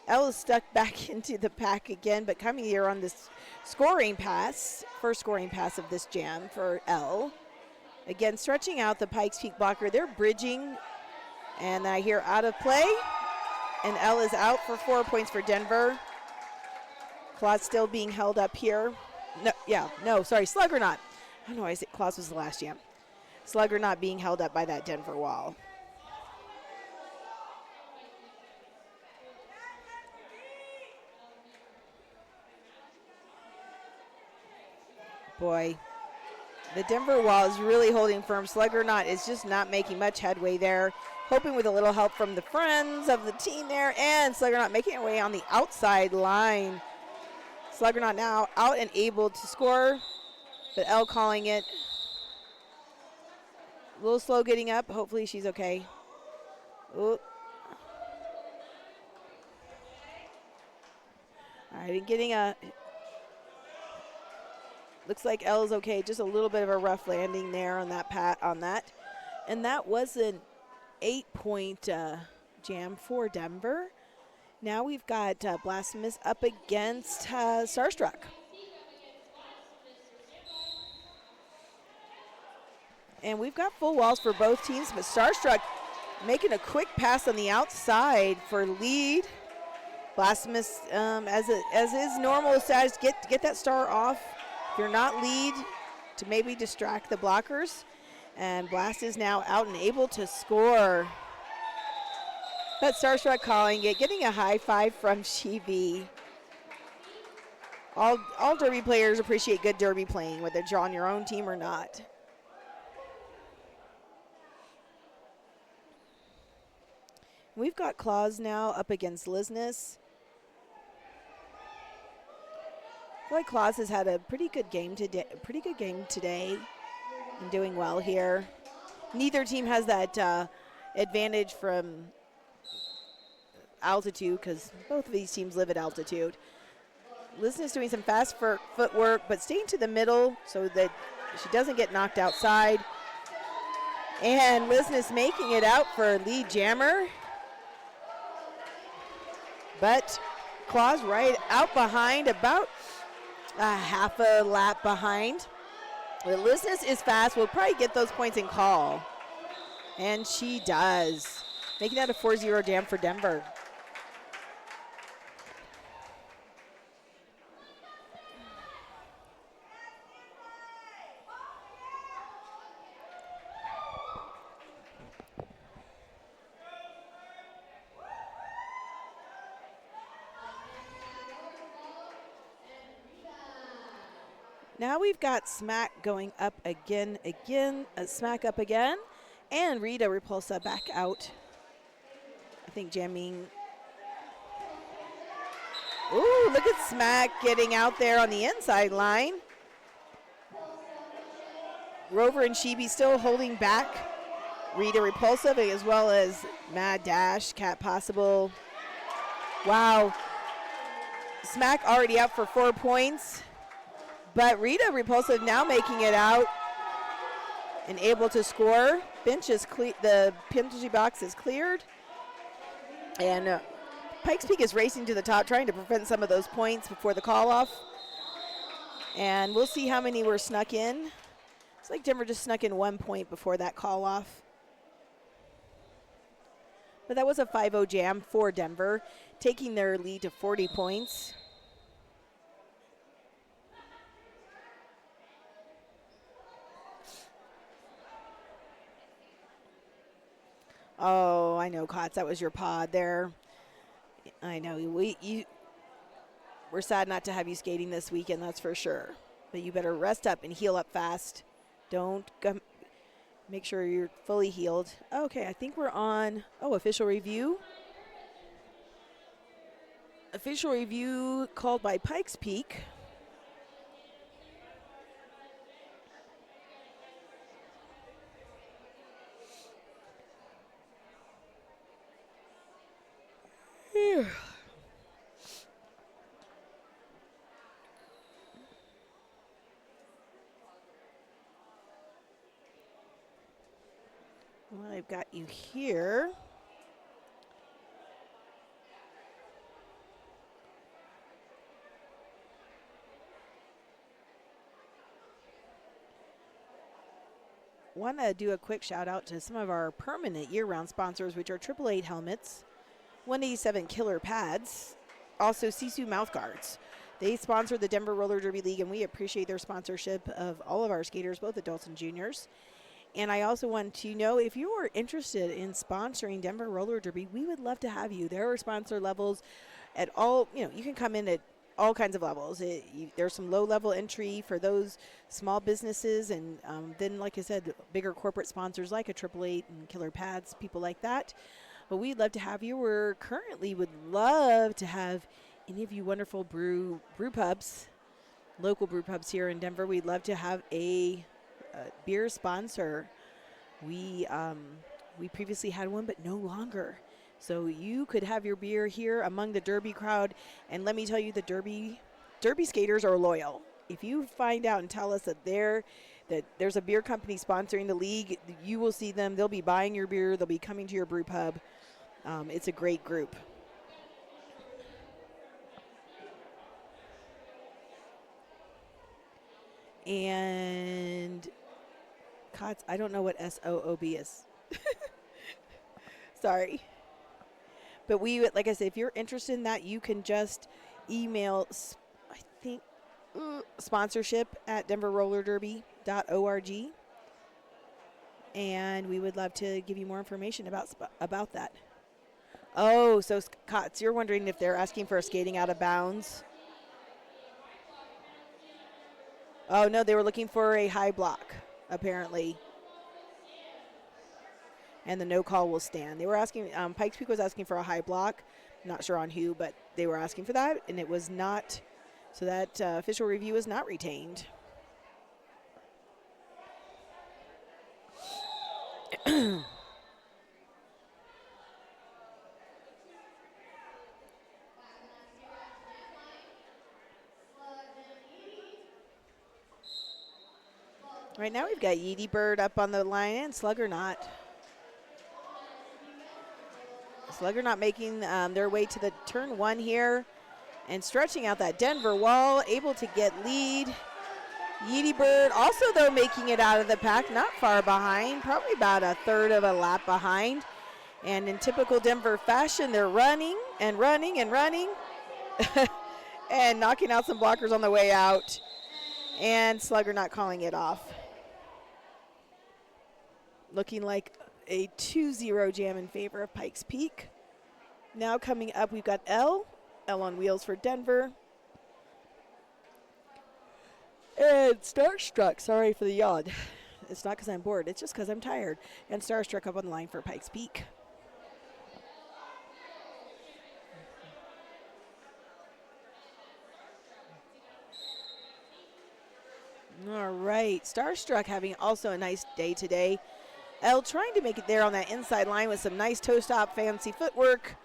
Elle is stuck back into the pack again, but coming here on this scoring pass, first scoring pass of this jam for Elle. Again, stretching out the Pikes Peak blocker. They're bridging, and I hear out of play. And Elle is out for 4 points for Denver. Claws still being held up here. Slugger not. I don't know why I said Claws was the last jam. Slugger not being held up by that Denver wall. Boy, the Denver wall is really holding firm. Slugger not is just not making much headway there. Hoping with a little help from the friends of the team there, and Slugger not making it way on the outside line. Slugger not now out and able to score, but Elle calling it. A little slow getting up. Hopefully she's okay. Ooh. All right, and getting a... Looks like Elle's okay. Just a little bit of a rough landing there on that. And that was an 8-point jam for Denver. Now we've got Blasphemous up against Starstruck. And we've got full walls for both teams, but Starstruck making a quick pass on the outside for lead. Blasphemous, as is normal status, get that star off. If you're not lead, to maybe distract the blockers. And Blast is now out and able to score. But Starstruck calling it, getting a high five from Shivi. All Derby players appreciate good Derby playing, whether you're on your own team or not. We've got Claus now up against Lisness. I feel like Claus has had a pretty good game today. And doing well here. Neither team has that advantage from altitude because both of these teams live at altitude. Lisness doing some fast footwork, but staying to the middle so that she doesn't get knocked outside. And Lisness making it out for lead jammer. But Claus right out behind, about a half a lap behind. But Lisness is fast. We'll probably get those points in call. And she does. Making that a 4-0 jam for Denver. Now we've got Smack going up again, Smack up again, and Rita Repulsa back out. I think jamming. Ooh, look at Smack getting out there on the inside line. Rover and Chibi still holding back Rita Repulsa, as well as Mad Dash, Cat Possible. Wow. Smack already out for 4 points. But Rita Repulsive now making it out and able to score. The penalty box is cleared. And Pikes Peak is racing to the top, trying to prevent some of those points before the call-off. And we'll see how many were snuck in. It's like Denver just snuck in 1 point before that call-off. But that was a 5-0 jam for Denver, taking their lead to 40 points. Oh, I know, Kotz, that was your pod there. I know. We're sad not to have you skating this weekend, that's for sure. But you better rest up and heal up fast. Don't make sure you're fully healed. Okay, I think we're on, official review. Official review called by Pikes Peak. Well, I've got you here. Want to do a quick shout out to some of our permanent year-round sponsors, which are 888 helmets, 187 killer pads, also Sisu mouth guards. They sponsor the Denver Roller Derby League, and we appreciate their sponsorship of all of our skaters, both adults and juniors. And I also want to know, if you are interested in sponsoring Denver Roller Derby, we would love to have you. There are sponsor levels at all, you can come in at all kinds of levels. There's some low-level entry for those small businesses, and then, like I said, bigger corporate sponsors like a 888 and Killer Pads, people like that. But we'd love to have you. We're currently would love to have any of you wonderful brew pubs, local brew pubs here in Denver. We'd love to have a beer sponsor. We previously had one, but no longer. So you could have your beer here among the Derby crowd. And let me tell you, the Derby skaters are loyal. If you find out and tell us that there's a beer company sponsoring the league, you will see them. They'll be buying your beer. They'll be coming to your brew pub. It's a great group. And Kotz, I don't know what SOOB is. Sorry. But like I said, if you're interested in that, you can just email, sponsorship@denverrollerderby.org. And we would love to give you more information about that. Oh, so Kotz, you're wondering if they're asking for a skating out of bounds? Oh, no, they were looking for a high block, apparently. and the no call will stand. They were asking, Pikes Peak was asking for a high block. Not sure on who, but they were asking for that, and it was not. So that official review is not retained. Right now we've got Yeedy Bird up on the line and Slugger not. Slugger not making their way to the turn one here and stretching out that Denver wall, able to get lead. Yeedy Bird also, though, making it out of the pack, not far behind, probably about a third of a lap behind. And in typical Denver fashion, they're running and running and running and knocking out some blockers on the way out. And Slugger not calling it off. Looking like a 2-0 jam in favor of Pikes Peak. Now coming up, we've got L on wheels for Denver. And Starstruck, sorry for the yawn. It's not because I'm bored, it's just because I'm tired. And Starstruck up on the line for Pikes Peak. All right, Starstruck having also a nice day today. L trying to make it there on that inside line with some nice toe stop, fancy footwork,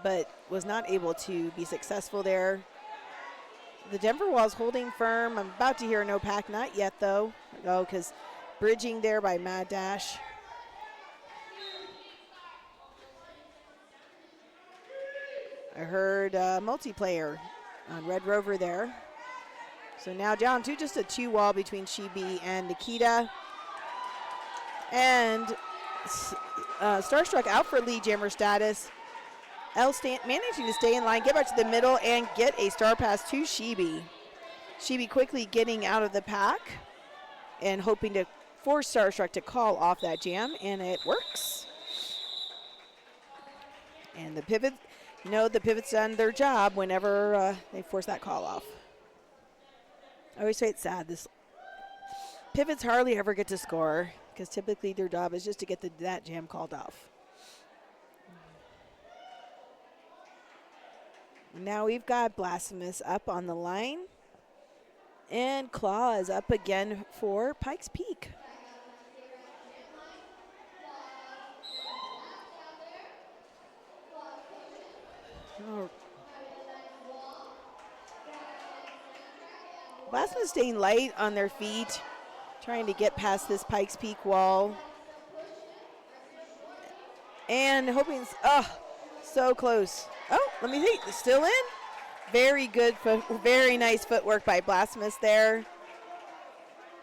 but was not able to be successful there. The Denver wall's holding firm. I'm about to hear a no pack, not yet though. Oh, because bridging there by Mad Dash. I heard multiplayer on Red Rover there. So now down to just a 2 wall between Shibi and Nikita. And Starstruck out for lead jammer status. L managing to stay in line, get back to the middle, and get a star pass to Shibi. Shibi quickly getting out of the pack and hoping to force Starstruck to call off that jam, and it works. And the pivot, the pivot's done their job whenever they force that call off. I always say it's sad. This pivots hardly ever get to score because typically their job is just to get that jam called off. Now we've got Blasphemous up on the line. And Claws up again for Pikes Peak. Oh. Blasphemous staying light on their feet, trying to get past this Pikes Peak wall. And hoping, so close. Oh, let me see, still in. Very good, very nice footwork by Blasphemous there.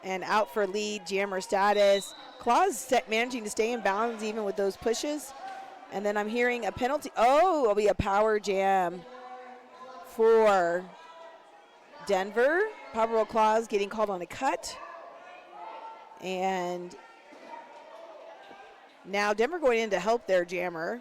And out for lead, jammer status. Claws managing to stay in bounds even with those pushes. And then I'm hearing a penalty. Oh, it'll be a power jam for Denver. Powerful Claws getting called on a cut. And now Denver going in to help their jammer.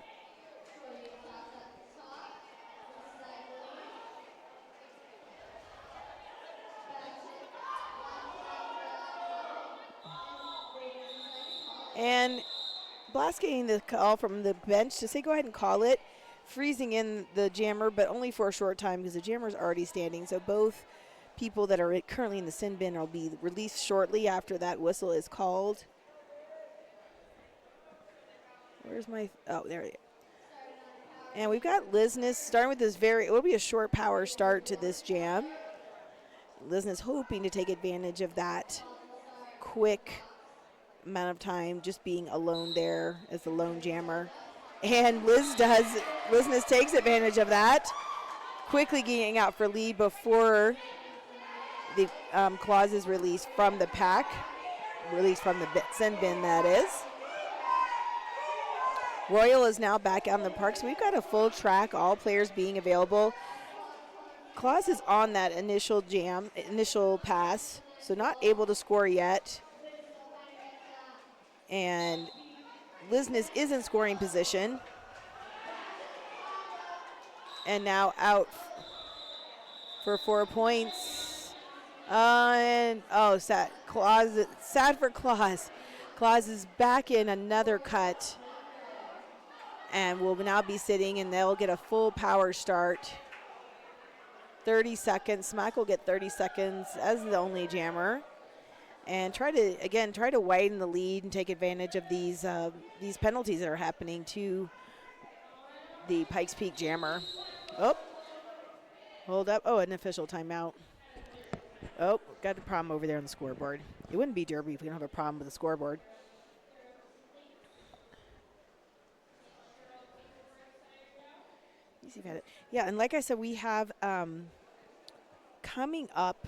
And Blast getting the call from the bench to say go ahead and call it, freezing in the jammer, but only for a short time because the jammer's already standing. So both people that are currently in the sin bin will be released shortly after that whistle is called. Where's my, oh, there it is. And we've got Lizness starting with this it will be a short power start to this jam. Lizness hoping to take advantage of that quick amount of time just being alone there as the lone jammer. And Lizness takes advantage of that, quickly getting out for lead before the Claws is released from the pack, released from the sin bin, that is. Royal is now back out in the park, so we've got a full track, all players being available. Claws is on that initial pass, so not able to score yet. And Lizness is in scoring position. And now out for 4 points. Sad for Claws. Claws is back in another cut. and will now be sitting, and they'll get a full power start. 30 seconds. Smack will get 30 seconds as the only jammer, and try to widen the lead and take advantage of these penalties that are happening to the Pikes Peak jammer. Oh, hold up. Oh, an official timeout. Oh, got a problem over there on the scoreboard. It wouldn't be Derby if we don't have a problem with the scoreboard. Yeah, and like I said, we have coming up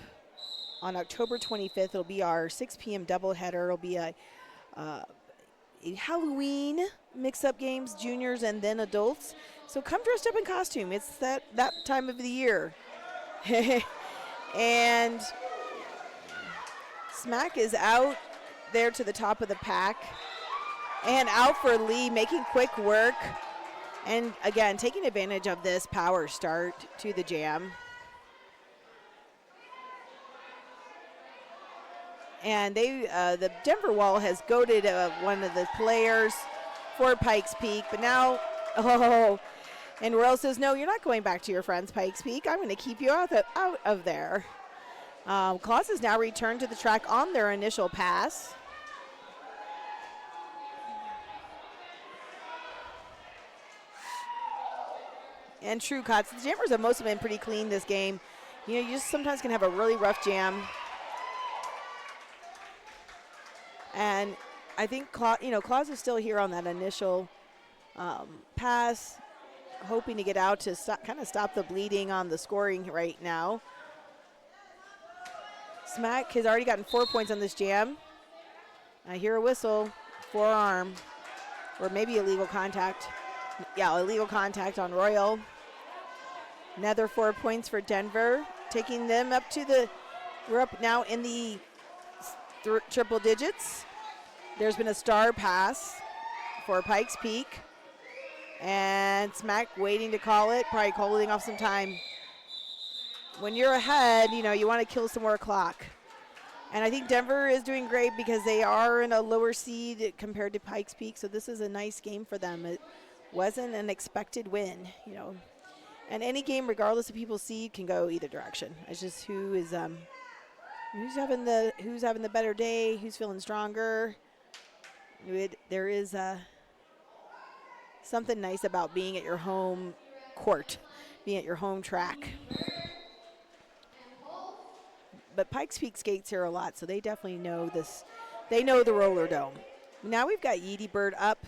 on October 25th, it'll be our 6 p.m. doubleheader. It'll be a Halloween mix-up games, juniors and then adults. So come dressed up in costume. It's that time of the year. And Smack is out there to the top of the pack and out for Lee, making quick work. And again, taking advantage of this power start to the jam. And the Denver Wall has goaded one of the players for Pikes Peak, but now, and Royal says, no, you're not going back to your friends, Pikes Peak. I'm going to keep you out of there. Claus has now returned to the track on their initial pass. And true cuts. The jammers have most of been pretty clean this game. You just sometimes can have a really rough jam. And I think Claus is still here on that initial pass, hoping to get out to kind of stop the bleeding on the scoring right now. Smack has already gotten 4 points on this jam. I hear a whistle, forearm, or maybe illegal contact. Yeah, illegal contact on Royal. Another 4 points for Denver, taking them up to we're up now in the triple digits. There's been a star pass for Pikes Peak, and Smack waiting to call it, probably holding off some time. When you're ahead, you want to kill some more clock. And I think Denver is doing great because they are in a lower seed compared to Pikes Peak, so this is a nice game for them. It wasn't an expected win, And any game, regardless of people's seed, can go either direction. It's just who's having the better day, who's feeling stronger. There is something nice about being at your home court, being at your home track. But Pikes Peak skates here a lot, so they definitely know this. They know the roller dome. Now we've got Yeedy Bird up,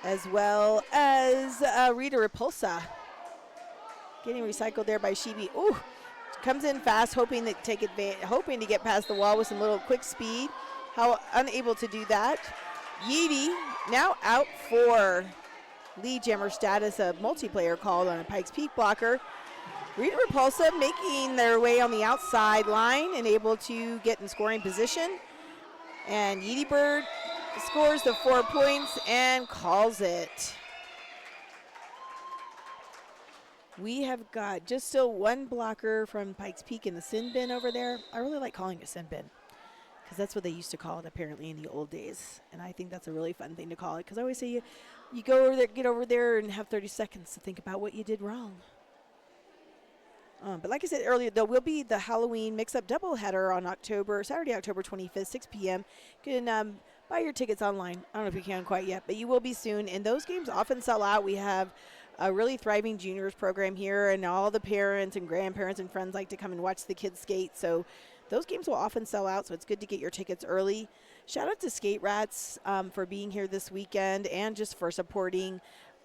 as well as Rita Repulsa. Getting recycled there by Shibi. Ooh, comes in fast, hoping to get past the wall with some little quick speed. How unable to do that. Yeedy now out for lead jammer status, a multiplayer called on a Pikes Peak blocker. Rita Repulsa making their way on the outside line and able to get in scoring position. And Yeedy Bird scores the 4 points and calls it. We have got just still one blocker from Pikes Peak in the sin bin over there. I really like calling it sin bin because that's what they used to call it apparently in the old days. And I think that's a really fun thing to call it because I always say you go over there, get over there and have 30 seconds to think about what you did wrong. But like I said earlier, there will be the Halloween mix-up doubleheader on Saturday, October 25th, 6 p.m. You can buy your tickets online. I don't know if you can quite yet, but you will be soon. And those games often sell out. We have a really thriving juniors program here, and all the parents and grandparents and friends like to come and watch the kids skate. So those games will often sell out, so it's good to get your tickets early. Shout out to Skate Rats for being here this weekend and just for supporting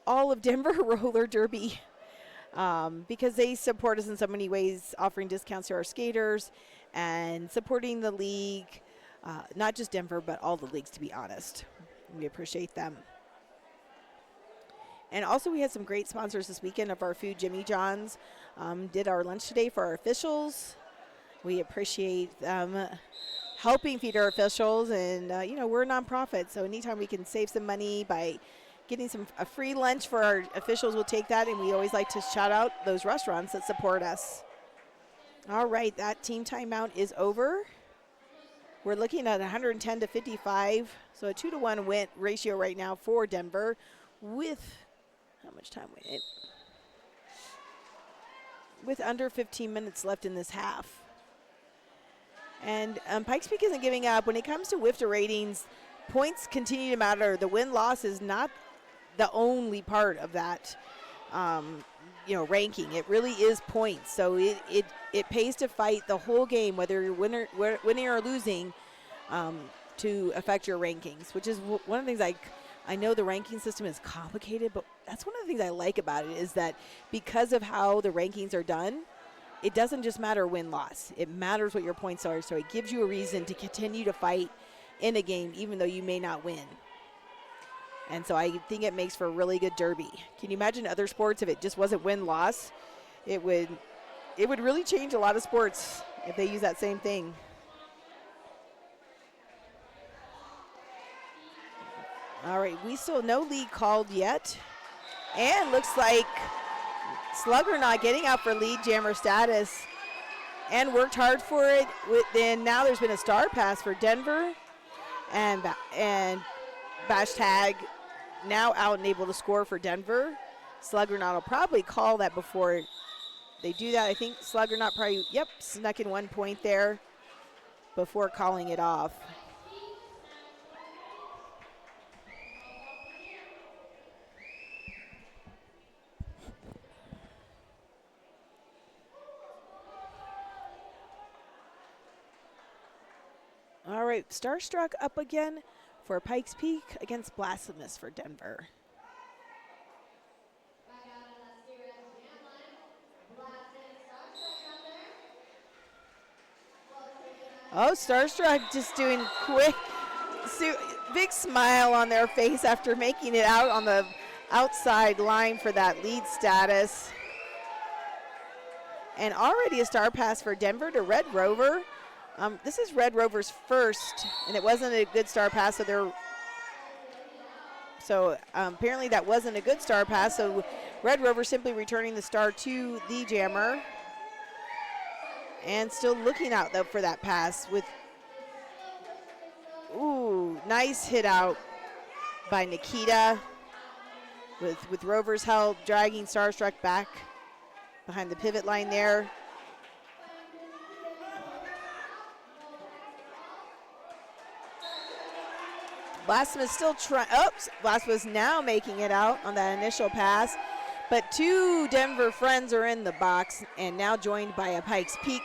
all of Denver Roller Derby. Because they support us in so many ways, offering discounts to our skaters and supporting the league, not just Denver, but all the leagues, to be honest. We appreciate them. And also we had some great sponsors this weekend of our food. Jimmy John's did our lunch today for our officials. We appreciate them helping feed our officials, and we're a nonprofit, so anytime we can save some money by getting a free lunch for our officials, we'll take that, and we always like to shout out those restaurants that support us. All right, that team timeout is over. We're looking at 110 to 55, so a 2-to-1 win ratio right now for Denver. with, how much time? With under 15 minutes left in this half. And Pikes Peak isn't giving up. When it comes to WIFTA ratings, points continue to matter. The win-loss is not the only part of that, ranking. It really is points. So it pays to fight the whole game, whether you're winning or losing, to affect your rankings, which is one of the things I know the ranking system is complicated, but that's one of the things I like about it is that because of how the rankings are done, it doesn't just matter win-loss. It matters what your points are, so it gives you a reason to continue to fight in a game even though you may not win. And so I think it makes for a really good derby. Can you imagine other sports if it just wasn't win-loss? It would really change a lot of sports if they use that same thing. All right, we still no lead called yet. And looks like Slugger not getting out for lead jammer status and worked hard for it. Then now there's been a star pass for Denver and Bash Tag now out and able to score for Denver. Slugger not will probably call that before they do that. I think Slugger not probably, snuck in 1 point there before calling it off. All right, Starstruck up again for Pikes Peak against Blasphemous for Denver. Oh, Starstruck just doing quick, big smile on their face after making it out on the outside line for that lead status. And already a star pass for Denver to Red Rover. This is Red Rover's first, and it wasn't a good star pass, so apparently that wasn't a good star pass, so Red Rover simply returning the star to the jammer. And still looking out though for that pass with, nice hit out by Nikita with Rover's help, dragging Starstruck back behind the pivot line there. Blasphemous still trying, Blasphemous now making it out on that initial pass. But two Denver friends are in the box and now joined by a Pikes Peak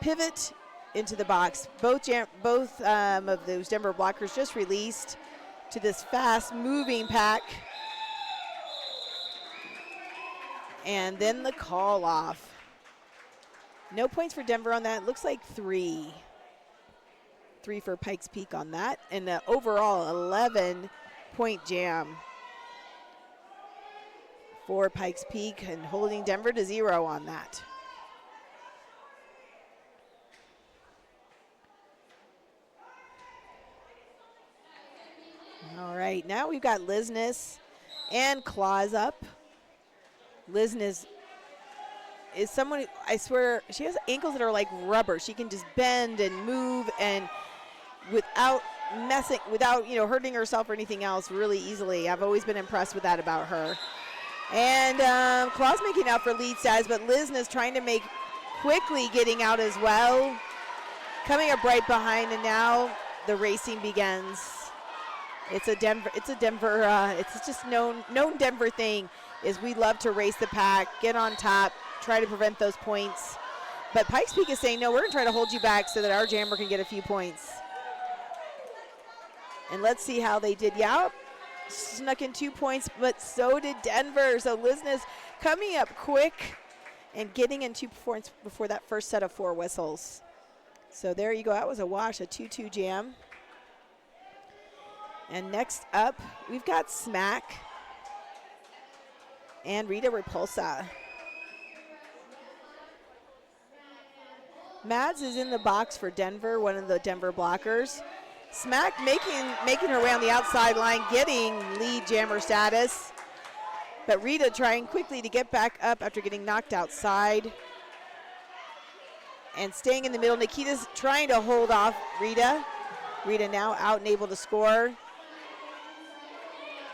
pivot into the box. Both of those Denver blockers just released to this fast moving pack. And then the call off. No points for Denver on that. Looks like 3. 3 for Pikes Peak on that. And the overall 11-point jam for Pikes Peak and holding Denver to 0 on that. All right, now we've got Lisness and Claus up. Lisness is someone, I swear, she has ankles that are like rubber. She can just bend and move and without hurting herself or anything else really easily. I've always been impressed with that about her. And Claus making out for lead size, but Lisness trying to make quickly getting out as well. Coming up right behind, and now the racing begins. It's just known Denver thing is we love to race the pack, get on top, try to prevent those points. But Pikes Peak is saying, no, we're going to try to hold you back so that our jammer can get a few points. And let's see how they did. Yeah, snuck in 2 points, but so did Denver. So Lisness coming up quick and getting in 2 points before that first set of 4 whistles. So there you go. That was a wash, a 2-2 jam. And next up, we've got Smack and Rita Repulsa. Mads is in the box for Denver, one of the Denver blockers. Smack making her way on the outside line, getting lead jammer status. But Rita trying quickly to get back up after getting knocked outside. And staying in the middle, Nikita's trying to hold off Rita. Rita now out and able to score.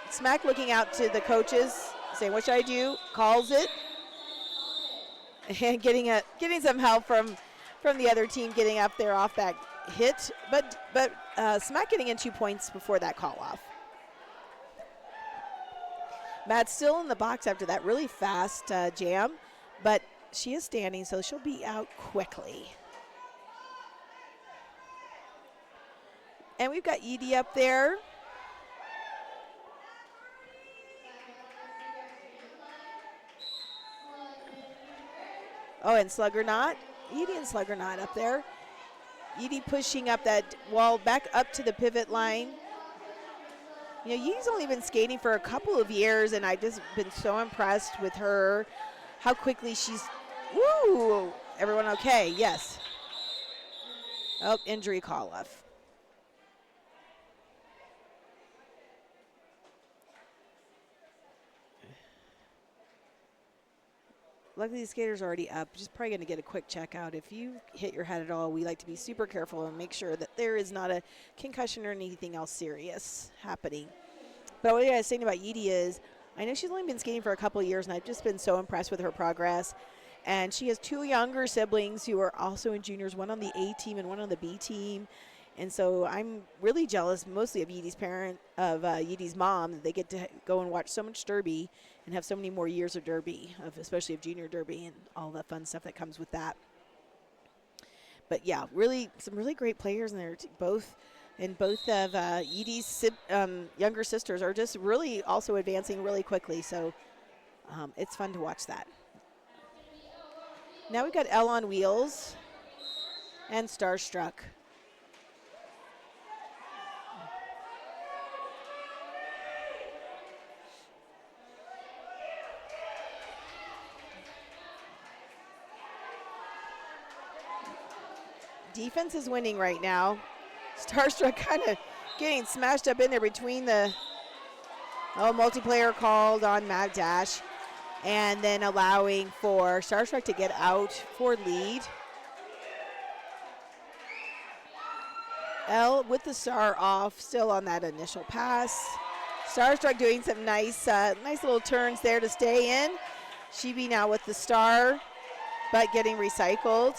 Smack looking out to the coaches, saying, what should I do? Calls it. And getting some help from the other team getting up there off that hit. But Smack getting in 2 points before that call off. Matt's still in the box after that really fast jam, but she is standing, so she'll be out quickly. And we've got Edie up there. Oh, and Sluggernaut. Edie and Sluggernaut up there. Edie pushing up that wall back up to the pivot line. You know, Edie's only been skating for a couple of years, and I've just been so impressed with her, how quickly she's, woo! Everyone okay? Yes. Oh, injury call-off. Luckily, the skater's already up. Just probably going to get a quick check out. If you hit your head at all, we like to be super careful and make sure that there is not a concussion or anything else serious happening. But what I was saying about Edie is, I know she's only been skating for a couple of years, and I've just been so impressed with her progress. And she has 2 younger siblings who are also in juniors, one on the A team and one on the B team. And so I'm really jealous, mostly of Edie's mom, that they get to go and watch so much derby and have so many more years of derby, especially of junior derby and all the fun stuff that comes with that. But yeah, really, some really great players in there. Both of Edie's younger sisters are just really also advancing really quickly. So it's fun to watch that. Now we've got Elle on Wheels and Starstruck. Defense is winning right now. Starstruck kind of getting smashed up in there between the multiplayer called on Matt Dash, and then allowing for Starstruck to get out for lead. Elle with the star off, still on that initial pass. Starstruck doing some nice little turns there to stay in. Sheeby now with the star, but getting recycled.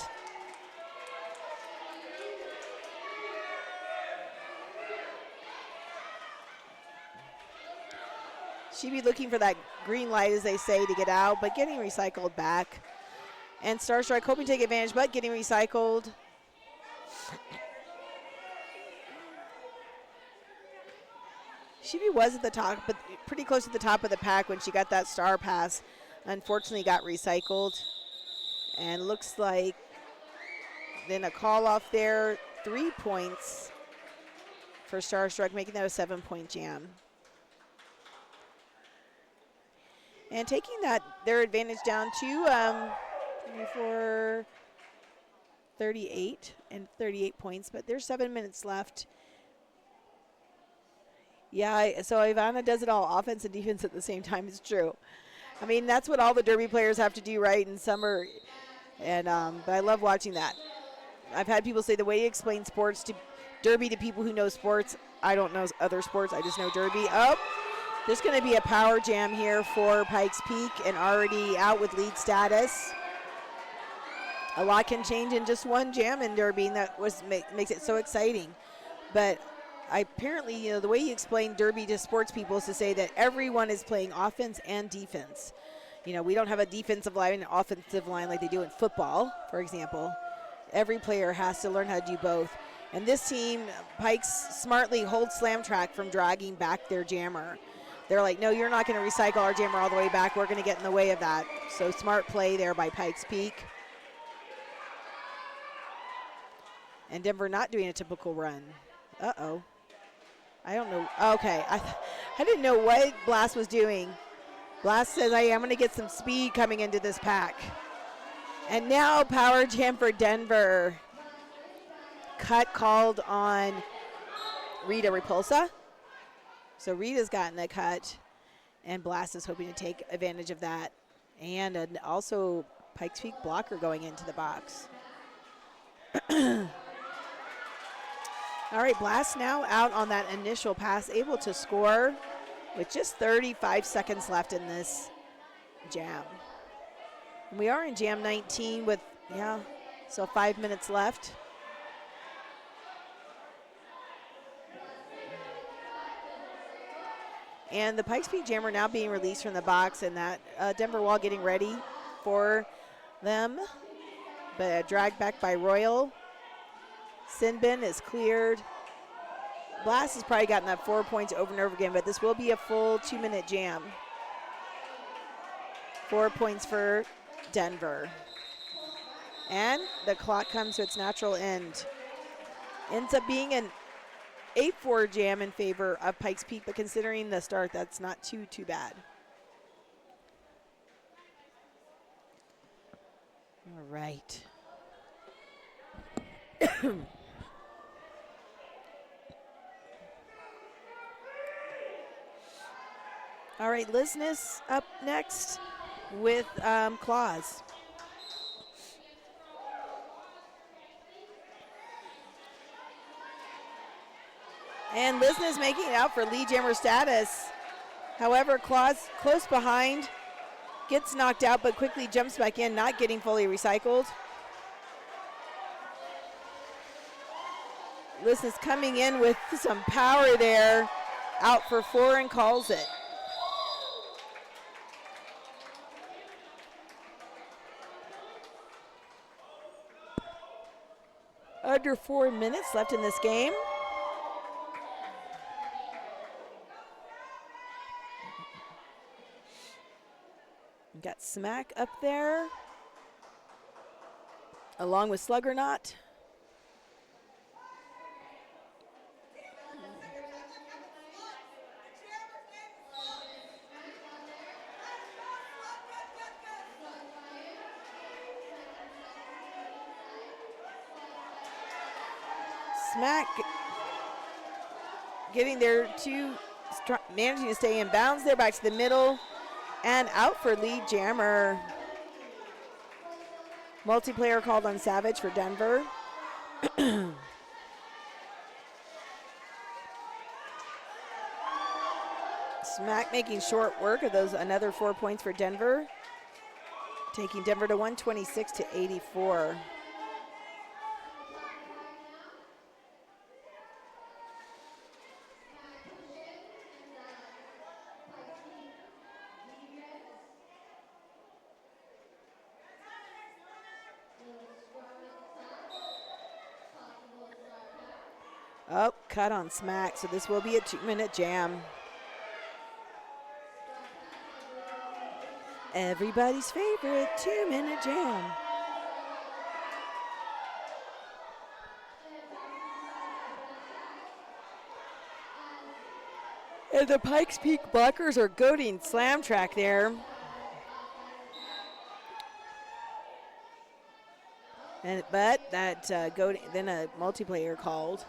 She'd be looking for that green light, as they say, to get out, but getting recycled back. And Starstruck hoping to take advantage, but getting recycled. She'd was at the top, but pretty close to the top of the pack when she got that star pass. Unfortunately got recycled. And looks like then a call off there, 3 points for Starstruck, making that a 7-point jam. And taking their advantage down to 24, 38 and 38 points, but there's 7 minutes left. Yeah, so Ivana does it all, offense and defense at the same time. It's true. I mean, that's what all the derby players have to do, right, in summer. And but I love watching that. I've had people say the way you explain sports to derby to people who know sports, I don't know other sports, I just know derby. Oh. There's going to be a power jam here for Pikes Peak, and already out with lead status. A lot can change in just one jam in derby, and that makes it so exciting. But apparently, the way you explain derby to sports people is to say that everyone is playing offense and defense. We don't have a defensive line and an offensive line like they do in football, for example. Every player has to learn how to do both. And this team, Pikes, smartly holds Slam Track from dragging back their jammer. They're like, no, you're not going to recycle our jammer all the way back. We're going to get in the way of that. So smart play there by Pikes Peak. And Denver not doing a typical run. Uh-oh. I don't know. Okay. I didn't know what Blast was doing. Blast says, I am going to get some speed coming into this pack. And now power jam for Denver. Cut called on Rita Repulsa. So Rita's gotten a cut, and Blast is hoping to take advantage of that. And also Pikes Peak blocker going into the box. All right, Blast now out on that initial pass, able to score. with just 35 seconds left in this jam. We are in jam 19 with, so 5 minutes left. And the Pikes Peak Jammer now being released from the box, and that Denver wall getting ready for them. But dragged back by Royal. Sinbin is cleared. Blast has probably gotten that 4 points over and over again, but this will be a full 2-minute jam. 4 points for Denver. And the clock comes to its natural end. Ends up being an 8-4 jam in favor of Pikes Peak, but considering the start, that's not too bad. All right. All right, Lisness up next with Claus. And Lisness making it out for lead jammer status. However, Claus close behind, gets knocked out, but quickly jumps back in, not getting fully recycled. Lisness coming in with some power there, out for 4 and calls it. Under 4 minutes left in this game. Got Smack up there, along with Sluggernaut. Smack getting there managing to stay in bounds there, back to the middle. And out for lead jammer. Multiplayer called on Savage for Denver. Smack making short work of those, another 4 points for Denver. Taking Denver to 126 to 84. Oh, cut on Smack, so this will be a 2-minute jam. Everybody's favorite 2-minute jam. And the Pikes Peak Buckers are goading Slam Track there. But that then a multiplayer called.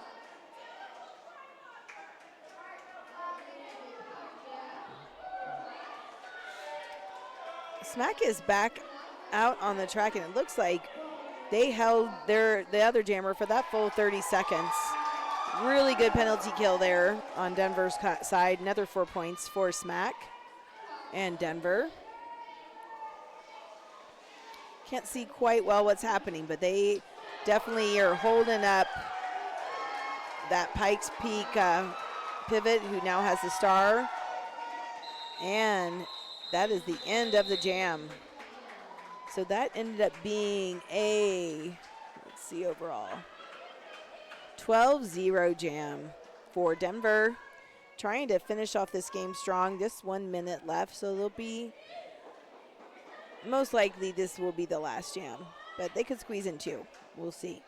Smack is back out on the track, and it looks like they held the other jammer for that full 30 seconds. Really good penalty kill there on Denver's side. Another 4 points for Smack and Denver. Can't see quite well what's happening, but they definitely are holding up that Pikes Peak pivot, who now has the star. And that is the end of the jam. So that ended up being a, let's see overall, 12-0 jam for Denver. Trying to finish off this game strong. Just 1 minute left, so there'll be, most likely this will be the last jam, but they could squeeze in 2. We'll see.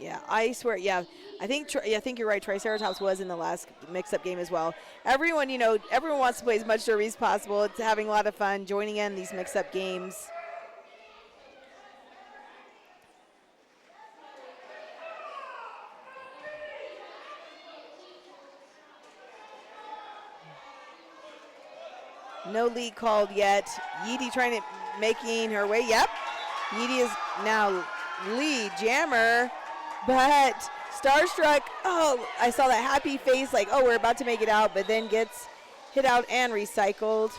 Yeah, I swear, yeah. I think you're right. Triceratops was in the last mix-up game as well. Everyone, everyone wants to play as much derby as possible. It's having a lot of fun joining in these mix-up games. No lead called yet. Yeedy making her way. Yep. Yeedy is now lead jammer, but Starstruck, oh, I saw that happy face like, oh, we're about to make it out, but then gets hit out and recycled.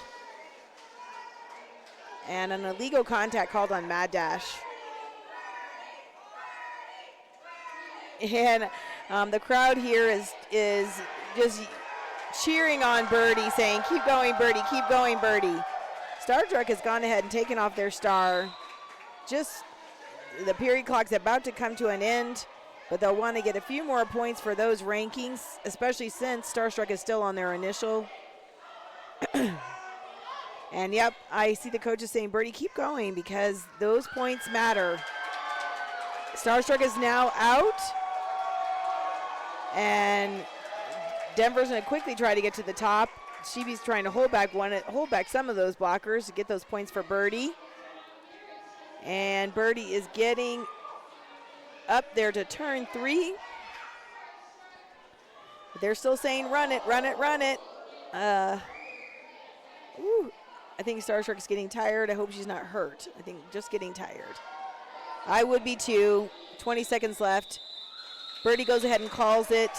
And an illegal contact called on Mad Dash. And the crowd here is just cheering on Birdie, saying, keep going, Birdie, keep going, Birdie. Starstruck has gone ahead and taken off their star. Just the period clock's about to come to an end, but they'll want to get a few more points for those rankings, especially since Starstruck is still on their initial. And yep, I see the coaches saying, Birdie, keep going because those points matter. Starstruck is now out. And Denver's going to quickly try to get to the top. Sheeby's trying to hold back some of those blockers to get those points for Birdie. And Birdie is getting up there to turn 3. But they're still saying run it, run it, run it. I think Starstruck is getting tired. I hope she's not hurt. I think just getting tired. I would be too. 20 seconds left. Birdie goes ahead and calls it.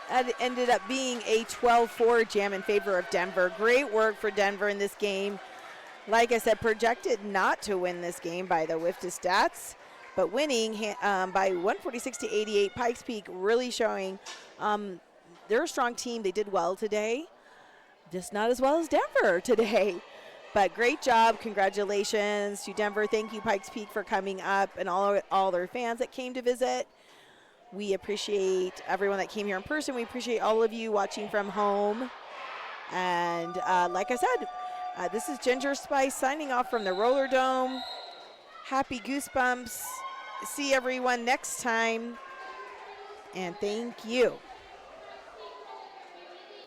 That ended up being a 12-4 jam in favor of Denver. Great work for Denver in this game. Like I said, projected not to win this game by the WIFTA stats, but winning by 146-88. Pikes Peak really showing they're a strong team. They did well today. Just not as well as Denver today. But great job. Congratulations to Denver. Thank you, Pikes Peak, for coming up and all their fans that came to visit. We appreciate everyone that came here in person. We appreciate all of you watching from home. And like I said, this is Ginger Spice signing off from the Roller Dome. Happy Goosebumps. See everyone next time. And thank you.